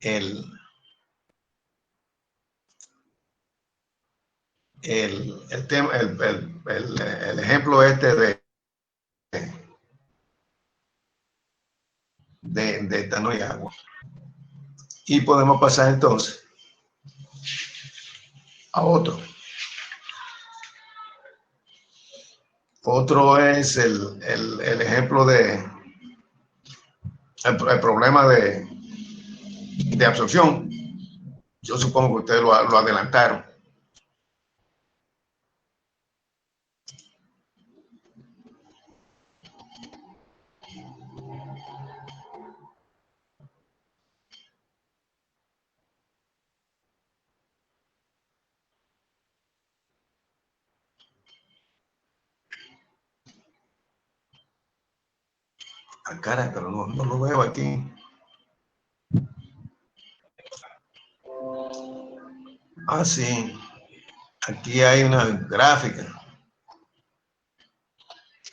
el tema, el ejemplo este de etanol y agua. Y podemos pasar entonces a otro. Otro es el ejemplo el problema de absorción. Yo supongo que ustedes lo adelantaron. Ah, caray, pero no lo veo aquí. Ah, sí. Aquí hay una gráfica.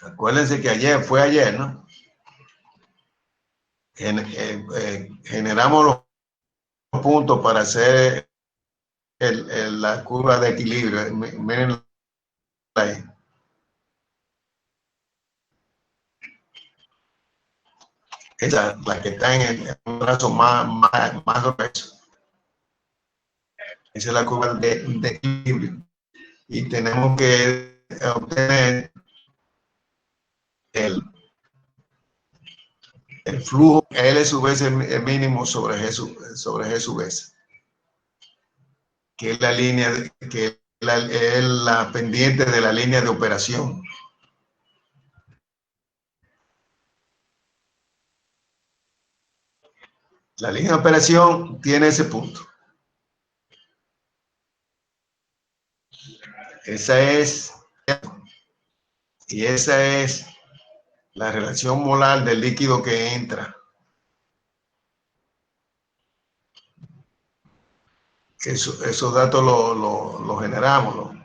Acuérdense que fue ayer, ¿no? Generamos los puntos para hacer la curva de equilibrio. Miren ahí. Esa, la que está en el brazo más grueso. Esa es la curva de equilibrio. Y tenemos que obtener el flujo L sub S mínimo sobre G sub S, que es la línea, que es la pendiente de la línea de operación. La línea de operación tiene ese punto. Esa es, y esa es la relación molar del líquido que entra. Esos datos lo generamos,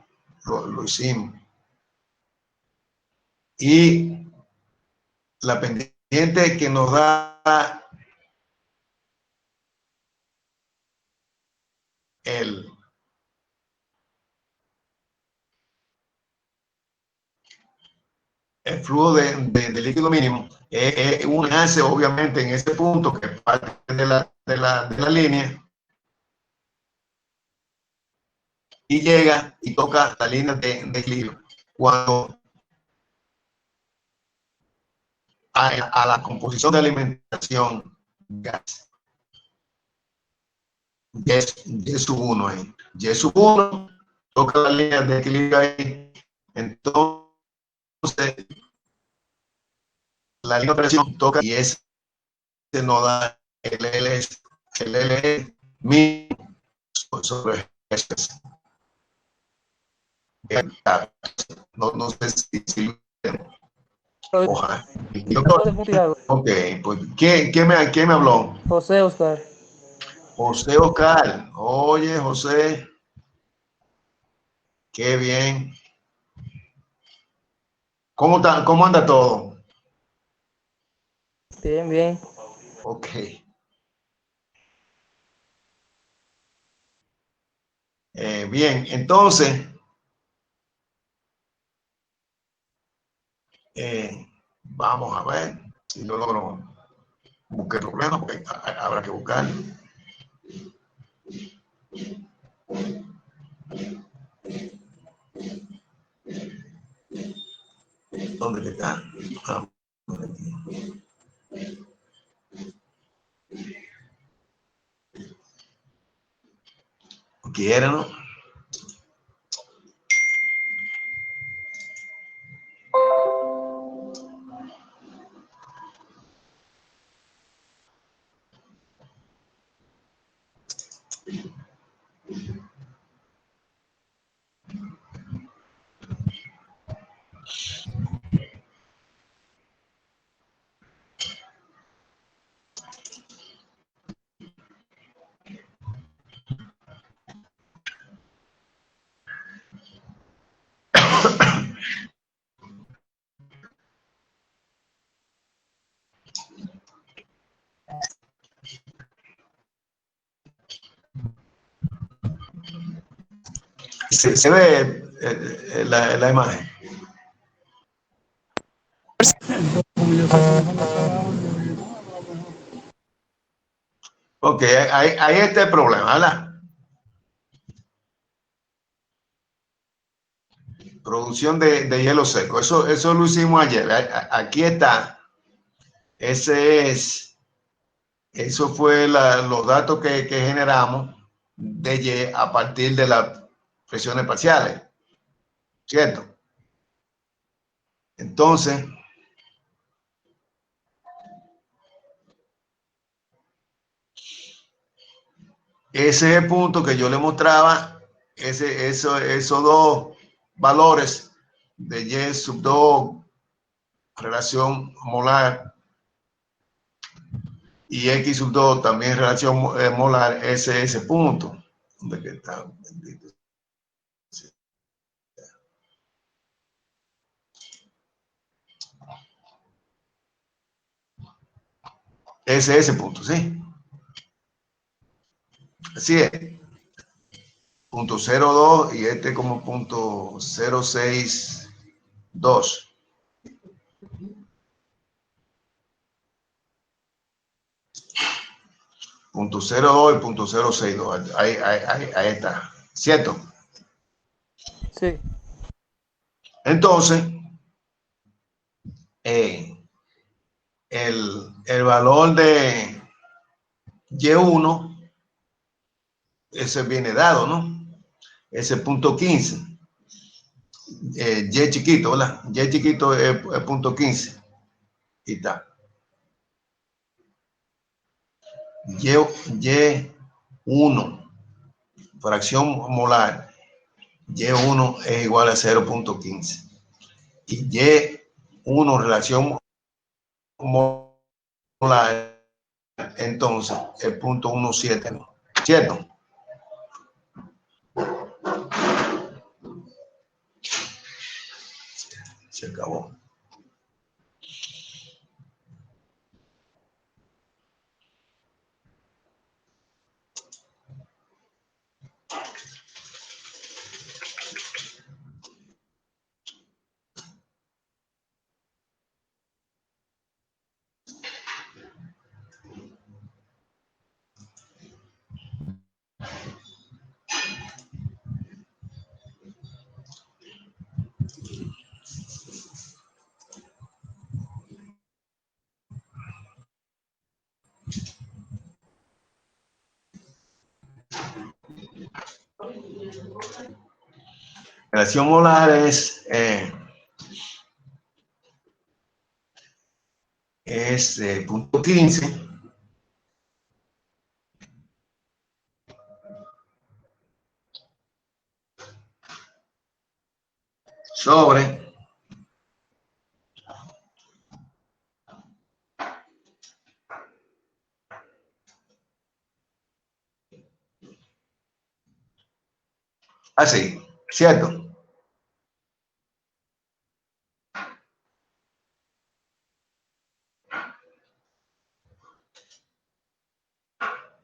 lo hicimos. Y la pendiente que nos da el flujo de líquido mínimo es un enlace, obviamente, en ese punto que parte de la línea y llega y toca la línea de equilibrio. Cuando a la composición de alimentación gas, Y sub 1 ahí. Y sub 1 toca la línea de equilibrio ahí. Entonces, la línea de presión toca y ese nos da el L mínimo sobre S. No sé si ojalá. Ok, pues ¿quién me habló? José Oscar. José Oscar. Oye, José. Qué bien. ¿Cómo anda todo? Bien, bien. Ok. Bien, entonces, vamos a ver si yo logro buscar el problema, porque habrá que buscarlo. ¿Dónde está? Ah, quiera, ¿no? Se ve la imagen. Ok, ahí está el problema, ¿verdad? Producción de hielo seco. Eso lo hicimos ayer. Aquí está. Eso fue los datos que generamos de Y a partir de las presiones parciales. ¿Cierto? Entonces, ese es el punto que yo le mostraba, esos dos valores de Y sub 2, relación molar y X sub 2 también relación molar ese punto. ¿Dónde que está? Bendito. Ese punto, ¿sí? Así es. Punto 0,2 y este como punto 0,62. Punto 0,2 y punto 0,62. Ahí está. ¿Cierto? Sí. Entonces, el valor de Y1, ese viene dado, ¿no? Ese punto 15. Y chiquito, ¿verdad? Y chiquito es punto 15. Y está. Y1, fracción molar, Y1 es igual a 0.15. Y Y1 relación molar, entonces el punto 1,7, ¿cierto? Se acabó. Relación molar es punto 15 sobre así, ¿cierto?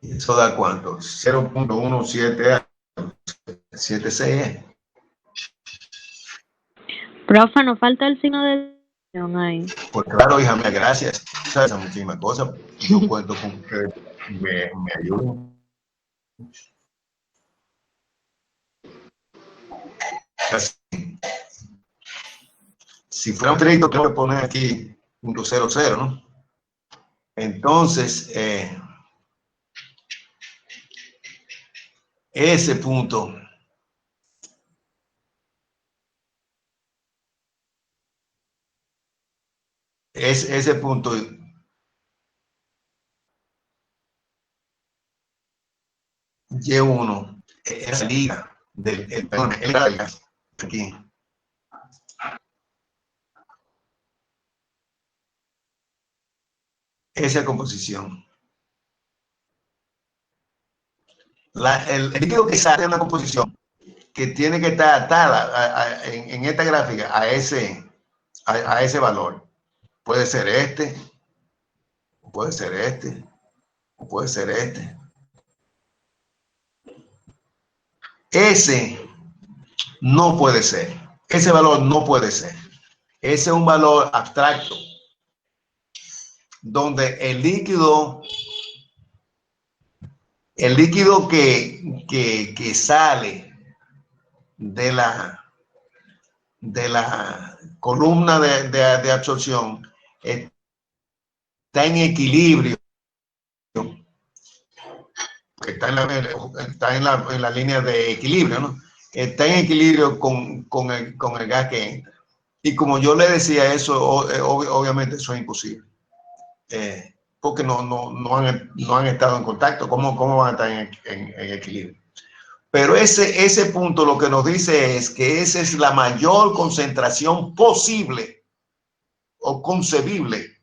¿Eso da cuánto? 0.1776. Profe, nos falta el signo de ahí. Pues claro, hija mía, gracias. Sabes muchísimas cosas. Yo cuento con que me ayuden. Así. Si fuera un crédito, tengo que poner aquí .00, ¿no? Entonces, ese punto ese punto Y1 es la liga del perdón, aquí. Esa composición. El líquido que sale de una composición que tiene que estar atada en esta gráfica a ese valor. Puede ser este, o puede ser este, o puede ser este. Ese no puede ser. Ese valor no puede ser. Ese es un valor abstracto, donde el líquido que sale de la columna de absorción está en equilibrio, está en la línea de equilibrio, ¿no? Está en equilibrio con el gas que entra. Y como yo le decía, eso obviamente eso es imposible. Porque no han estado en contacto. ¿Cómo van a estar en equilibrio? Pero ese punto lo que nos dice es que esa es la mayor concentración posible o concebible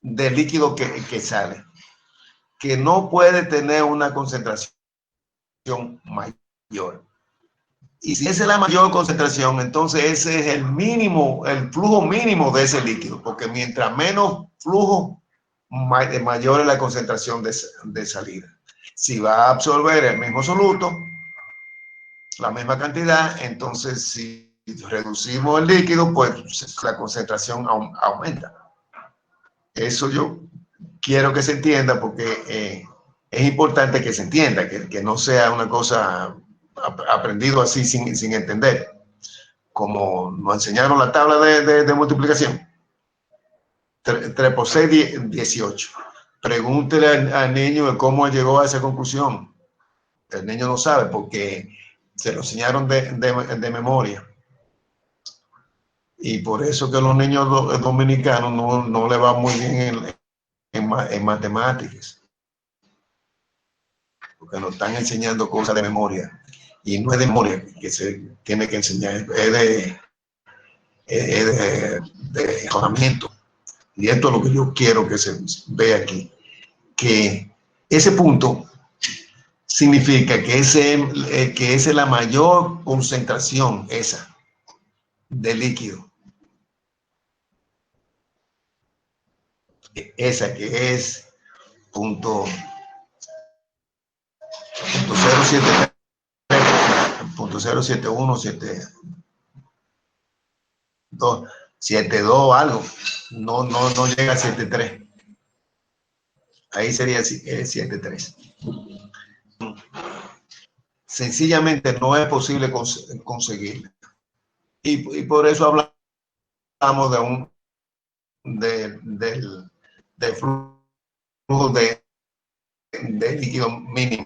del líquido que sale, que no puede tener una concentración mayor. Y si esa es la mayor concentración, entonces ese es el mínimo, el flujo mínimo de ese líquido, porque mientras menos flujo, mayor es la concentración de salida. Si va a absorber el mismo soluto, la misma cantidad, entonces si reducimos el líquido, pues la concentración aumenta. Eso yo quiero que se entienda porque es importante que se entienda, que no sea una cosa aprendido así sin entender, como nos enseñaron la tabla de multiplicación. 3 por 6, 18. Pregúntele al niño cómo llegó a esa conclusión. El niño no sabe porque se lo enseñaron de memoria. Y por eso que los niños dominicanos no le va muy bien en matemáticas. Porque nos están enseñando cosas de memoria. Y no es de memoria que se tiene que enseñar, es de razonamiento. Y esto es lo que yo quiero que se vea aquí. Que ese punto significa que esa es la mayor concentración esa de líquido. Esa que es punto 073, punto 071, 72 algo, no llega a 73. Ahí sería 73. Sencillamente no es posible conseguirla. Y por eso hablamos del flujo de líquido mínimo.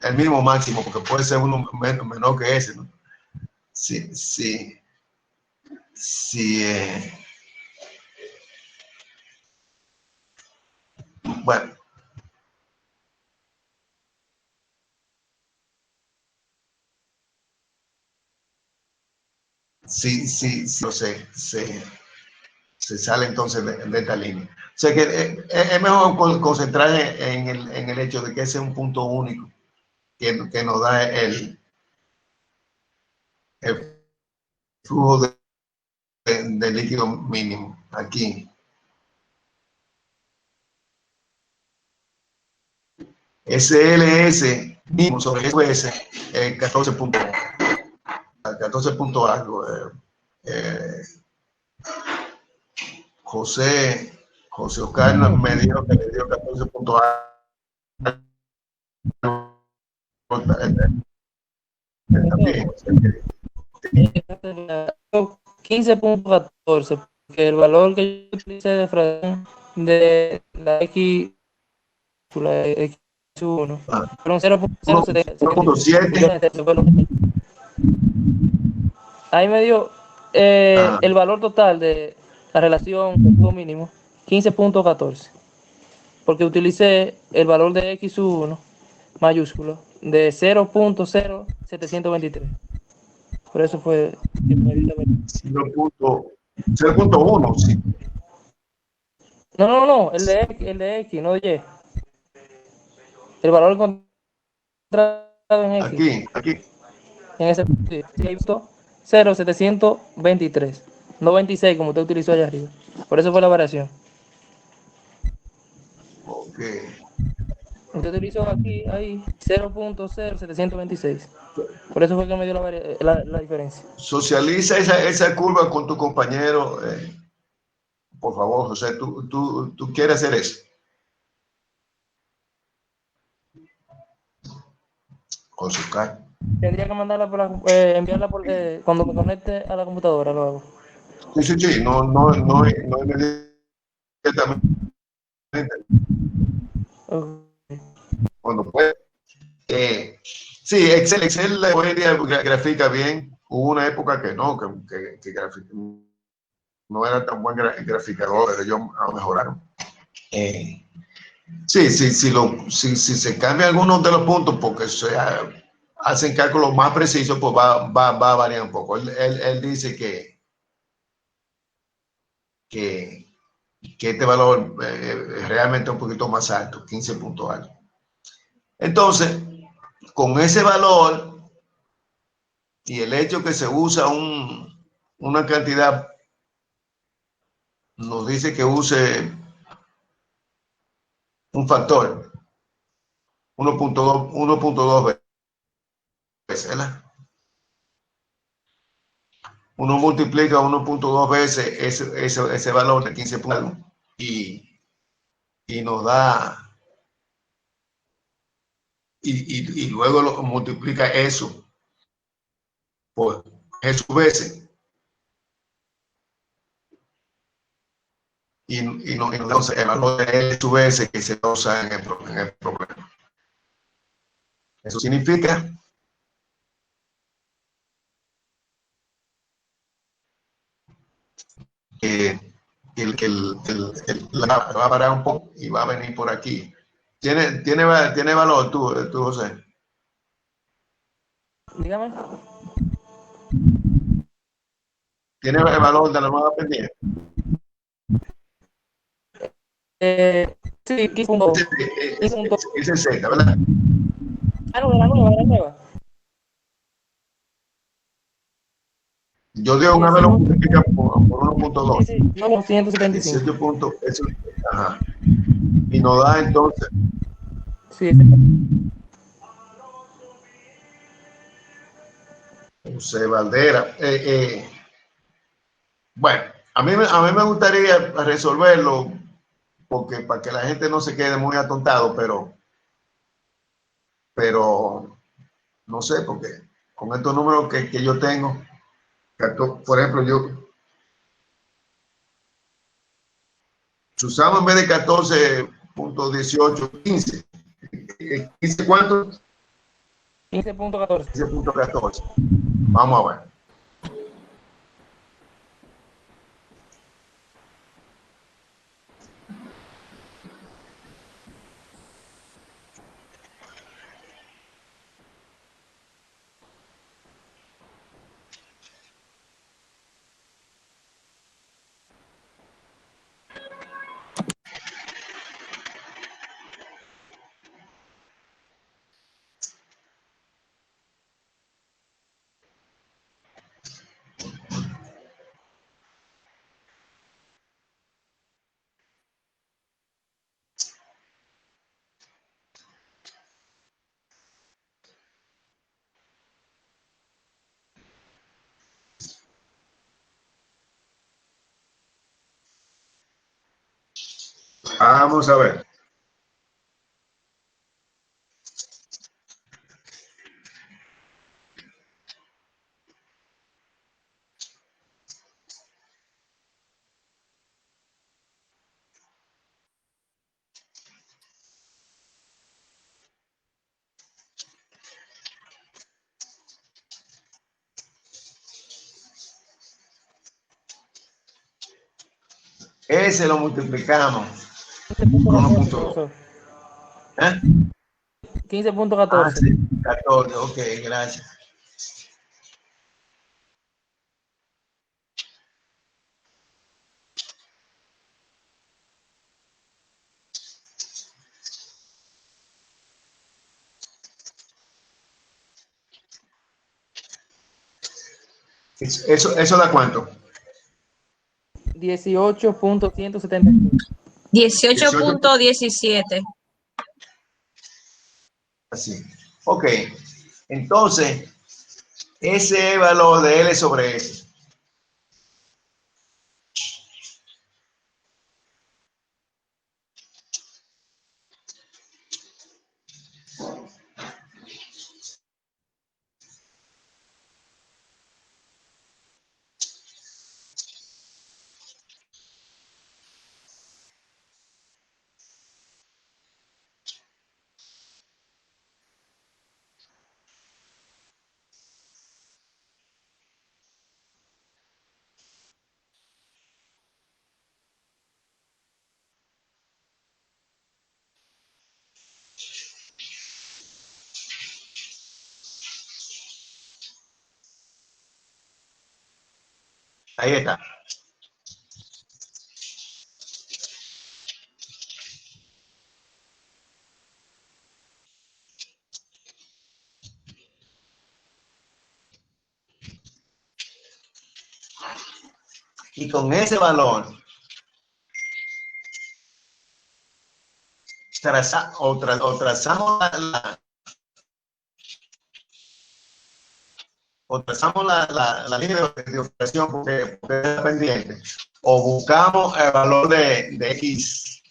El mínimo máximo, porque puede ser uno menor que ese, ¿no? Sí. Bueno. Sí, se sale entonces de esta línea. O sea que es mejor concentrarse en el hecho de que ese es un punto único que nos da el flujo de líquido mínimo aquí. SLS mínimo sobre S 14 punto algo. José Oscar me dijo que le dio 14 punto algo. También. 15.14, porque el valor que yo utilicé de fracción de la X1 fueron 0.07. Ahí me dio el valor total de la relación mínimo 15.14, porque utilicé el valor de X1 mayúsculo de 0.0723. Por eso fue 0.1, sí. No, el de X, no de Y. El valor encontrado en X. Aquí. En ese sí, he visto 0.723, no 26 como usted utilizó allá arriba. Por eso fue la variación. Ok. Usted utilizó aquí, ahí, 0.0726. Por eso fue que me dio la diferencia. Socializa esa curva con tu compañero. Por favor, José, tú quieres hacer eso. Con su cara. Tendría que mandarla enviarla cuando me conecte a la computadora, lo hago. Sí. No inmediatamente. Okay. Cuando puede. Sí, Excel hoy en día grafica bien. Hubo una época que no era tan buen graficador, pero ellos mejoraron. Sí, si se cambian algunos de los puntos porque hacen cálculos más precisos, pues va a variar un poco. Él dice que que este valor es realmente un poquito más alto, 15 puntos alto. Entonces, con ese valor y el hecho que se usa una cantidad, nos dice que use un factor 1.2 veces, ¿verdad? Uno multiplica 1.2 veces ese valor de 15 puntos y nos da, y luego lo multiplica eso por Jesús veces y nos da el valor de Jesús veces que se usa en el problema. Eso significa que va a parar un poco y va a venir por aquí. ¿Tiene valor tú, José? Dígame. ¿Tiene el valor de la nueva pendiente? Sí, 15 Es 60, ¿verdad? Ah, no, la nueva. Yo digo una vez lo multiplica por 1.2. Sí, no, 175. 18 puntos, eso, ajá. Y nos da entonces. Sí, José Valdera. Bueno, a mí me gustaría resolverlo porque para que la gente no se quede muy atontado, pero no sé, porque con estos números que yo tengo, por ejemplo, si usamos en vez de 14.18, 15. ¿15 cuánto? 15.14. 15.14. Vamos a ver. Vamos a ver. Ese lo multiplicamos por 1.2. 15.14. Sí, 14, ok, gracias. Eso da cuánto? 18.175. 18.17. Así. Ok. Entonces, ese valor de L sobre S. Ahí está. Y con ese valor trazamos la línea de operación porque es pendiente, o buscamos el valor de X,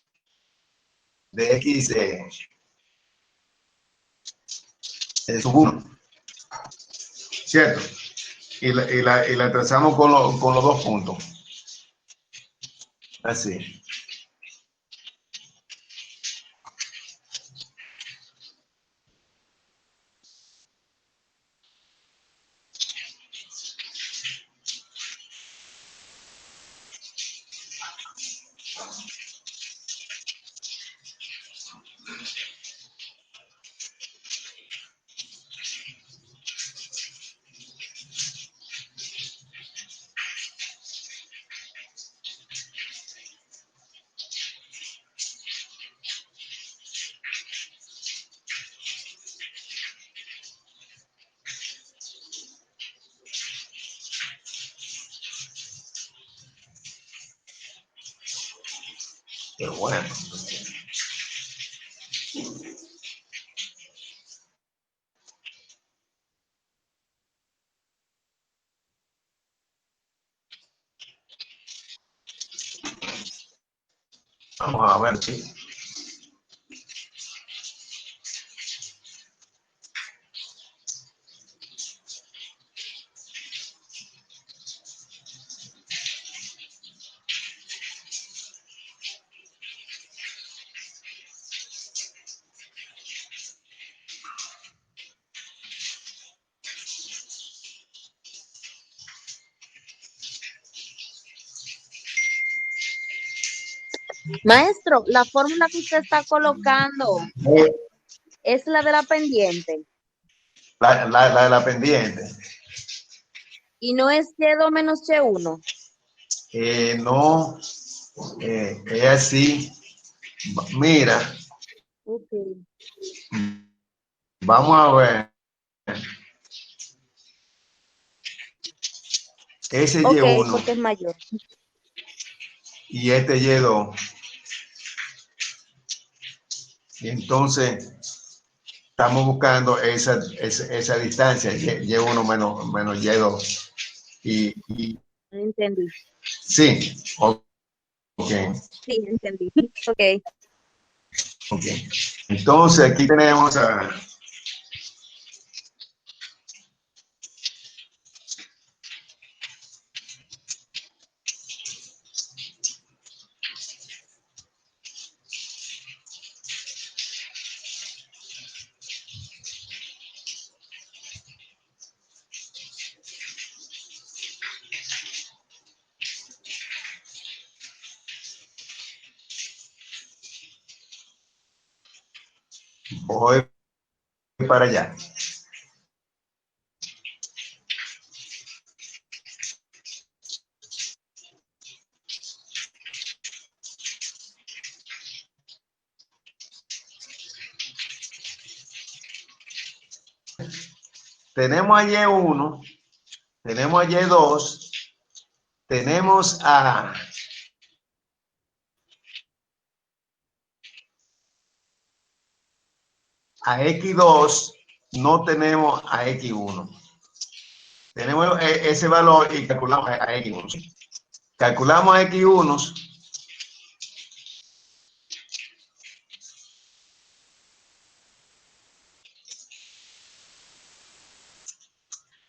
sub 1, ¿cierto? Y la trazamos con los dos puntos. Así. Pero bueno. Vamos a ver si. Maestro, la fórmula que usted está colocando es la de la pendiente La de la pendiente. y no es Y2 menos Y1. No, es así. Mira, Okay. vamos a ver. Ese Ok, Y1 porque es mayor. y este Y2. Y entonces estamos buscando esa distancia, Y1 menos Y2. Y No entendí. sí, ok. Sí, entendí. Ok. Ok. Entonces aquí tenemos a. Voy para allá. Tenemos a Y1, tenemos a Y2, tenemos a X2, no tenemos a X1. Tenemos ese valor y calculamos a X1. Calculamos a X1.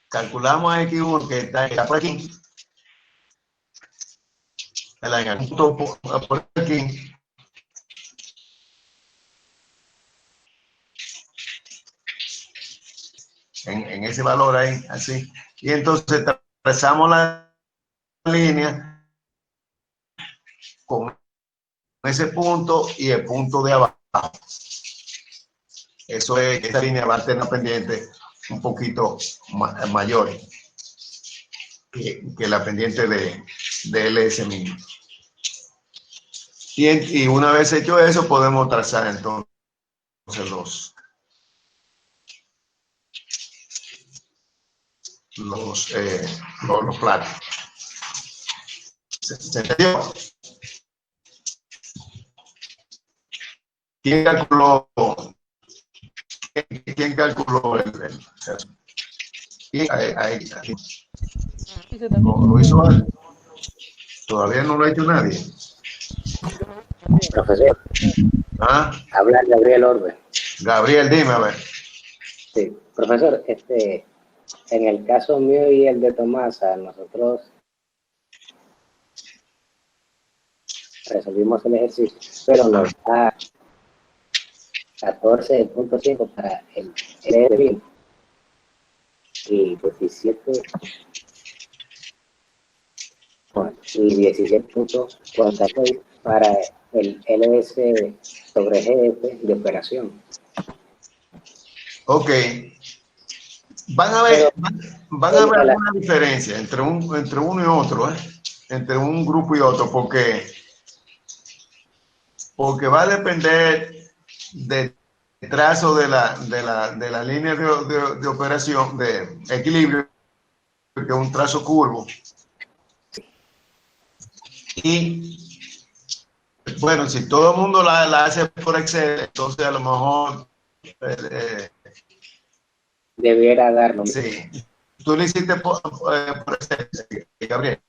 Calculamos a X1 que está por aquí. En el punto por aquí. En ese valor ahí, así. Y entonces trazamos la línea con ese punto y el punto de abajo. Eso es, esta línea va a tener pendiente un poquito mayor que la pendiente de LS mismo. Y una vez hecho eso, podemos trazar entonces los platos. ¿Se entendió? ¿Quién calculó ahí? ¿Lo hizo alguien? Todavía no lo ha hecho nadie. Profesor, ¿Ah? habla Gabriel Orbe. Gabriel, dime, a ver. Sí, profesor, en el caso mío y el de Tomasa, nosotros resolvimos el ejercicio, pero nos da 14.5 para el LSB y 17.46 para el LS sobre GF de operación. Ok. Van a ver alguna diferencia entre uno y otro, entre un grupo y otro, porque va a depender del trazo de la línea de operación, de equilibrio, que es un trazo curvo. Y bueno, si todo el mundo la hace por Excel, entonces a lo mejor debiera darlo. Sí. Tú lo hiciste por Excel, Gabriel.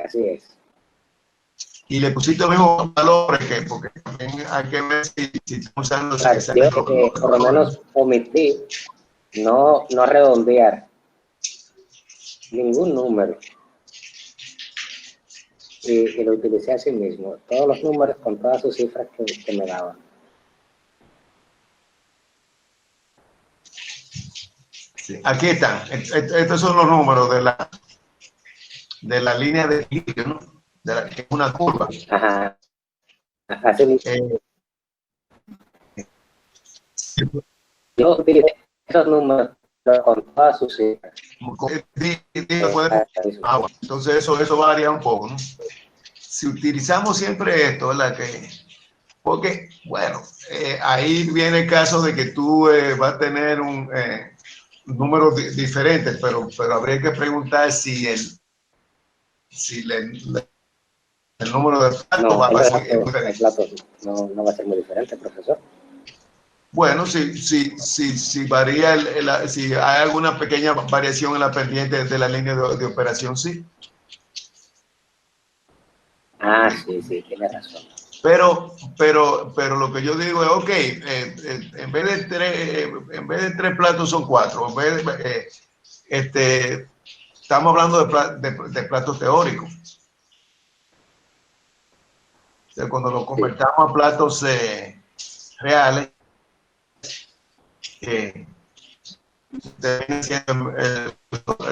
Así es. Y le pusiste los mismos valores, porque también hay que ver si estamos usando... Yo por lo menos omití no redondear ningún número. Y lo utilicé así mismo, todos los números con todas sus cifras que me daban. Sí. Aquí están, estos son los números de la línea de equilibrio, ¿no? Que es una curva. Ajá. Así mismo. Yo utilicé esos números con todas sus cifras. Entonces eso varía un poco, ¿no? Si utilizamos siempre esto, ¿verdad? Porque, bueno, ahí viene el caso de que tú vas a tener un número diferente, pero habría que preguntar si el número de platos va a ser diferente. El plato no va a ser muy diferente, profesor. Bueno, si varía, si hay alguna pequeña variación en la pendiente de la línea de operación, sí. Ah, sí, tiene razón. Pero lo que yo digo es, ok, en vez de 3 platos son 4. Estamos hablando de platos teóricos. O sea, cuando lo convertamos a platos reales,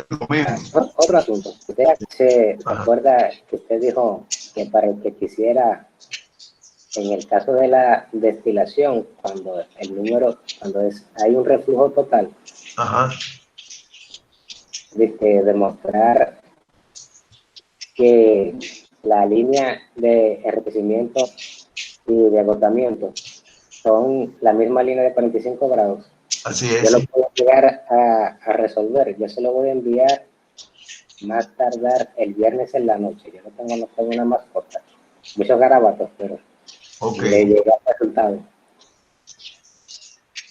lo mismo. Otro asunto. ¿Usted se acuerda que usted dijo que para el que quisiera, en el caso de la destilación, cuando hay un reflujo total, demostrar que la línea de enriquecimiento y de agotamiento son la misma línea de 45 grados? Así es. Yo lo puedo llegar a resolver. Yo se lo voy a enviar más tardar el viernes en la noche. Yo no tengo una mascota. Muchos garabatos, pero le llega el resultado.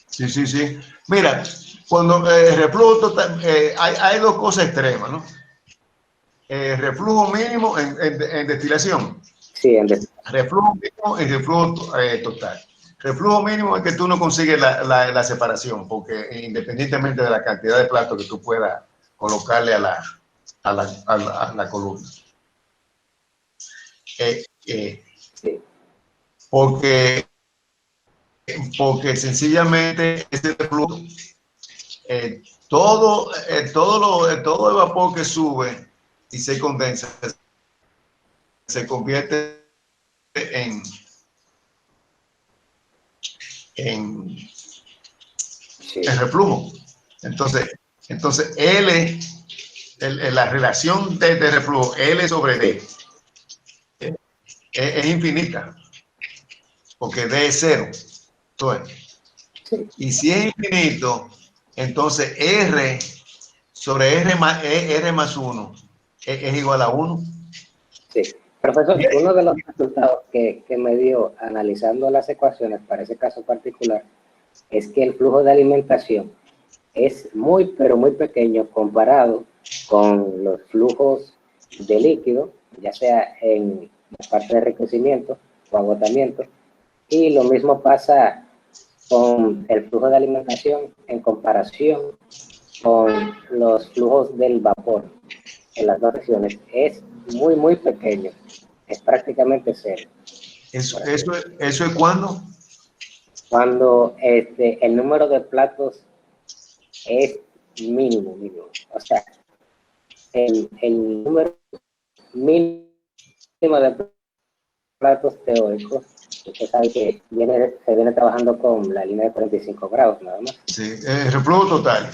Sí. Mira, cuando el reflujo total, hay dos cosas extremas, ¿no? Reflujo mínimo en destilación. Sí, en destilación. Reflujo mínimo y reflujo total. Reflujo mínimo es que tú no consigues la separación, porque independientemente de la cantidad de platos que tú puedas colocarle a la columna. Porque sencillamente ese reflujo, todo el vapor que sube y se condensa se convierte en reflujo. Entonces L, la relación de reflujo L sobre D es infinita, porque D es 0. Entonces, y si es infinito, entonces R sobre R más 1 es igual a 1. Sí, profesor, uno de los resultados que me dio analizando las ecuaciones para ese caso particular es que el flujo de alimentación es muy, pero muy pequeño comparado con los flujos de líquido, ya sea en la parte de enriquecimiento o agotamiento, y lo mismo pasa con el flujo de alimentación en comparación con los flujos del vapor en las dos regiones. Es muy, muy pequeño, es prácticamente cero. ¿Eso es cuándo? Cuando el número de platos es mínimo. O sea, el número mínimo de platos teóricos, usted sabe que se viene trabajando con la línea de 45 grados nada más. Sí, el reflujo total.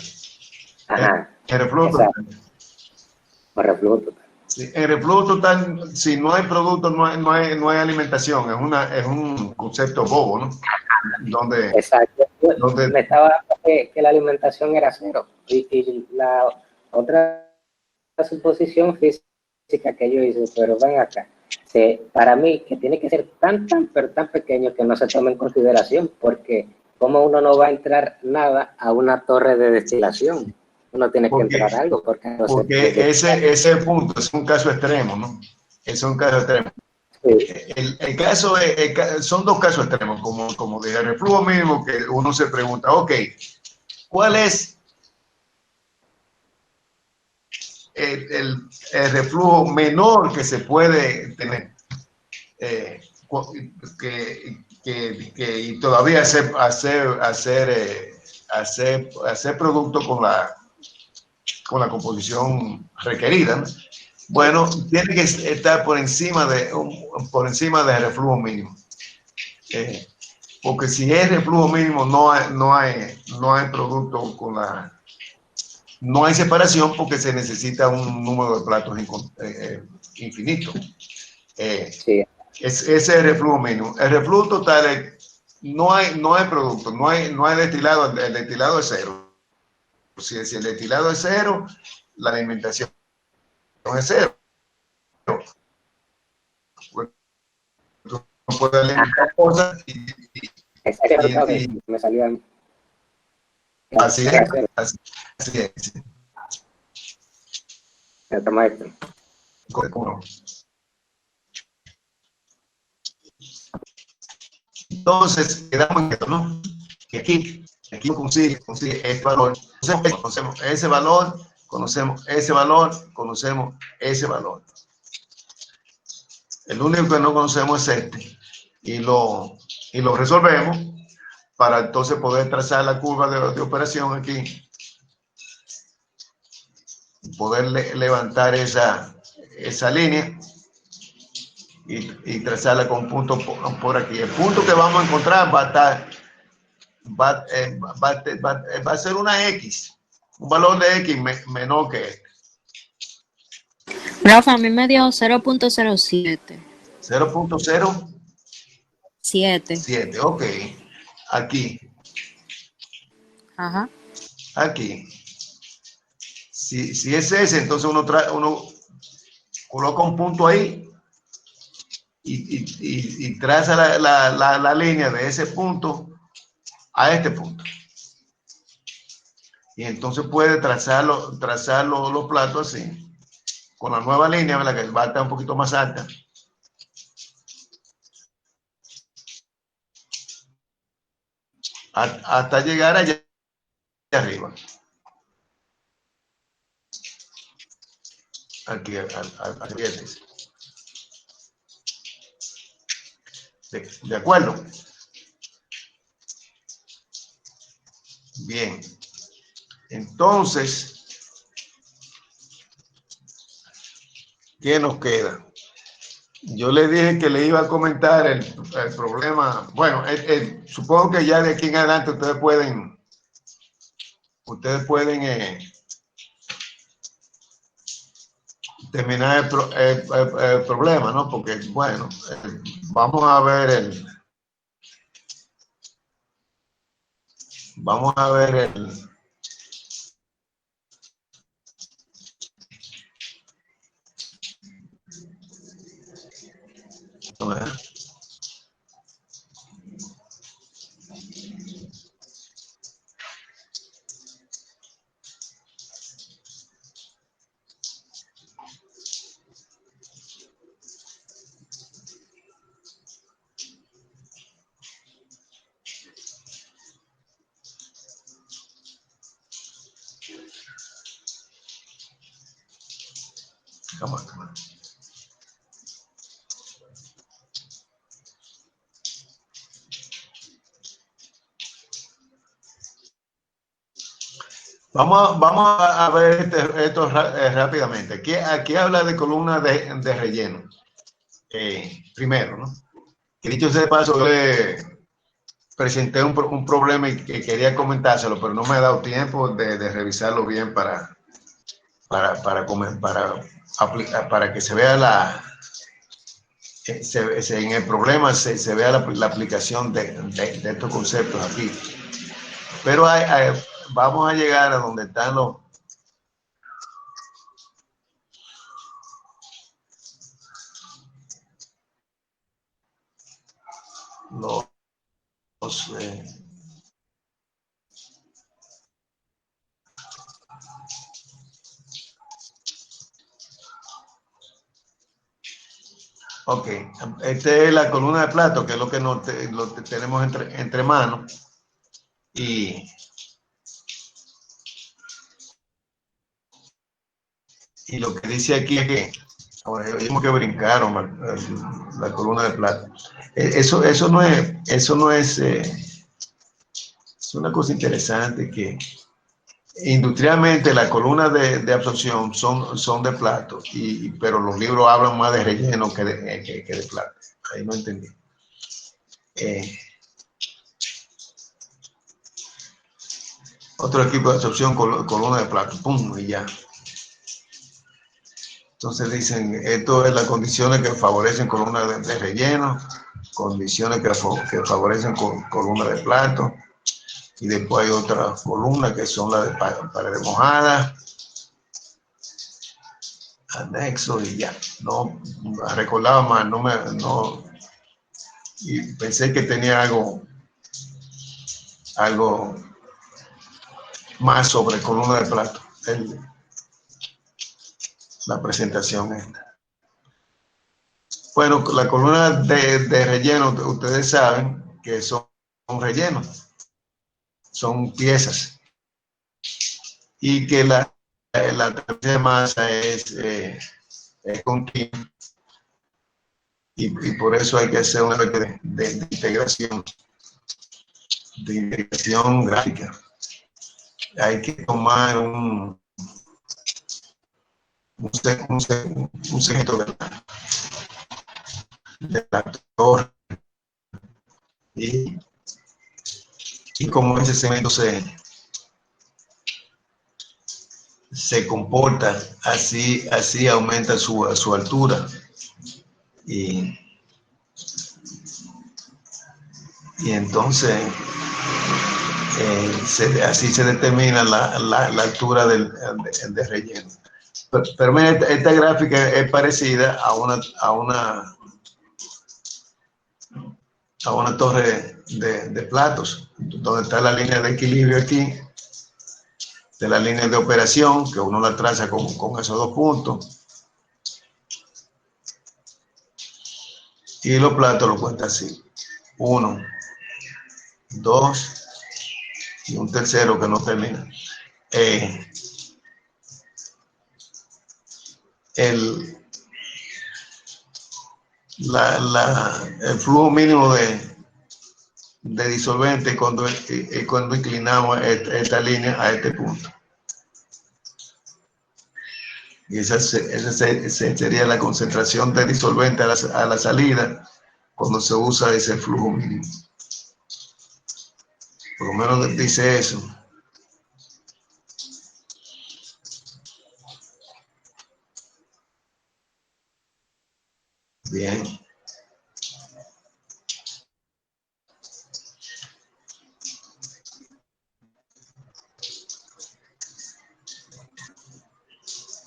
Ajá. El reflujo total. El reflujo total. Sí, el reflujo total, si no hay producto, no hay alimentación. Es un concepto bobo, ¿no? Donde, exacto. Me estaba que la alimentación era cero. Y la otra suposición física que yo hice, pero ven acá. Para mí, que tiene que ser pero tan pequeño que no se tome en consideración, porque como uno no va a entrar nada a una torre de destilación, uno tiene que entrar algo. Porque ese punto es un caso extremo, ¿no? Es un caso extremo. Sí. El caso son dos casos extremos, como de reflujo mínimo, que uno se pregunta, ok, ¿cuál es el reflujo menor que se puede tener? Y todavía hacer producto con la composición requerida, ¿no? Bueno, tiene que estar por encima del reflujo mínimo. Porque si es reflujo mínimo, no hay producto no hay separación, porque se necesita un número de platos infinito. Sí. Ese es el reflujo mínimo. El reflujo total no hay producto, no hay destilado. El destilado es cero. Si el destilado es cero, la alimentación es cero. No puede alimentar cosas me salió a mí. Así es. Maestro. Entonces, quedamos en esto, ¿no? Que aquí consigue ese valor. Conocemos ese valor, conocemos ese valor. El único que no conocemos es este. Y lo resolvemos para entonces poder trazar la curva de operación aquí. Poder levantar esa línea y trazarla con un punto por aquí. El punto que vamos a encontrar va a ser una X, un valor de X menor que este. Rafa, a mí me dio 0.07. 0.07. Ok. Aquí. Ajá. Aquí. Si es ese, entonces uno coloca un punto ahí y traza la línea de ese punto a este punto. Y entonces puede trazar los platos así, con la nueva línea, la que va a estar un poquito más alta. Hasta llegar allá arriba. Aquí, al viernes. ¿De acuerdo? Bien. Entonces, ¿qué nos queda? Yo le dije que le iba a comentar el problema. Bueno, supongo que ya de aquí en adelante ustedes pueden terminar el problema, ¿no? Porque, bueno, vamos a ver el razón, ¿eh? Come on, come on. Vamos a ver esto rápidamente. Aquí habla de columna de relleno. Primero, ¿no? Que dicho sea de paso, le presenté un problema y que quería comentárselo, pero no me ha dado tiempo de revisarlo bien para que se vea en el problema se vea la aplicación de estos conceptos aquí. Pero vamos a llegar a donde están ok, esta es la columna de plato, que es lo que lo que tenemos entre manos. Y lo que dice aquí es que ahora mismo que brincaron la columna de plato. Eso no es, es una cosa interesante que industrialmente las columnas de absorción son de plato, pero los libros hablan más de relleno que de plato. Ahí no entendí. Otro equipo de absorción, columna de plato, pum, y ya. Entonces dicen, esto es las condiciones que favorecen columnas de relleno, condiciones que favorecen columnas de plato, y después hay otras columnas que son las de paredes mojadas, anexo, y ya. No recordaba más, y pensé que tenía algo más sobre columna de plato, la presentación esta. Bueno, la columna de relleno, ustedes saben que son rellenos, son piezas, y que la transferencia de masa es continua, y por eso hay que hacer una de integración gráfica. Hay que tomar un segmento de la torre, y como ese segmento se comporta, así aumenta su altura, y entonces así se determina la altura del relleno. Pero mira, esta gráfica es parecida a una torre de platos, donde está la línea de equilibrio aquí, de la línea de operación, que uno la traza con esos dos puntos, y los platos lo cuenta así: 1, 2 y un tercero que no termina. El flujo mínimo de disolvente cuando inclinamos esta línea a este punto. Y esa sería la concentración de disolvente a la salida cuando se usa ese flujo mínimo. Por lo menos dice eso. Bien.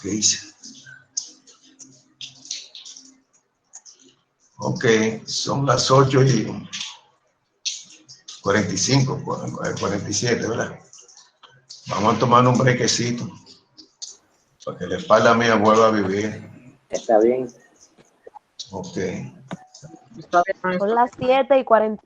¿Qué hice? Ok. Ok, son las 8:45, 47, ¿verdad? Vamos a tomar un brequecito para que la espalda mía vuelva a vivir. Está bien. Ok. Son las 7:40.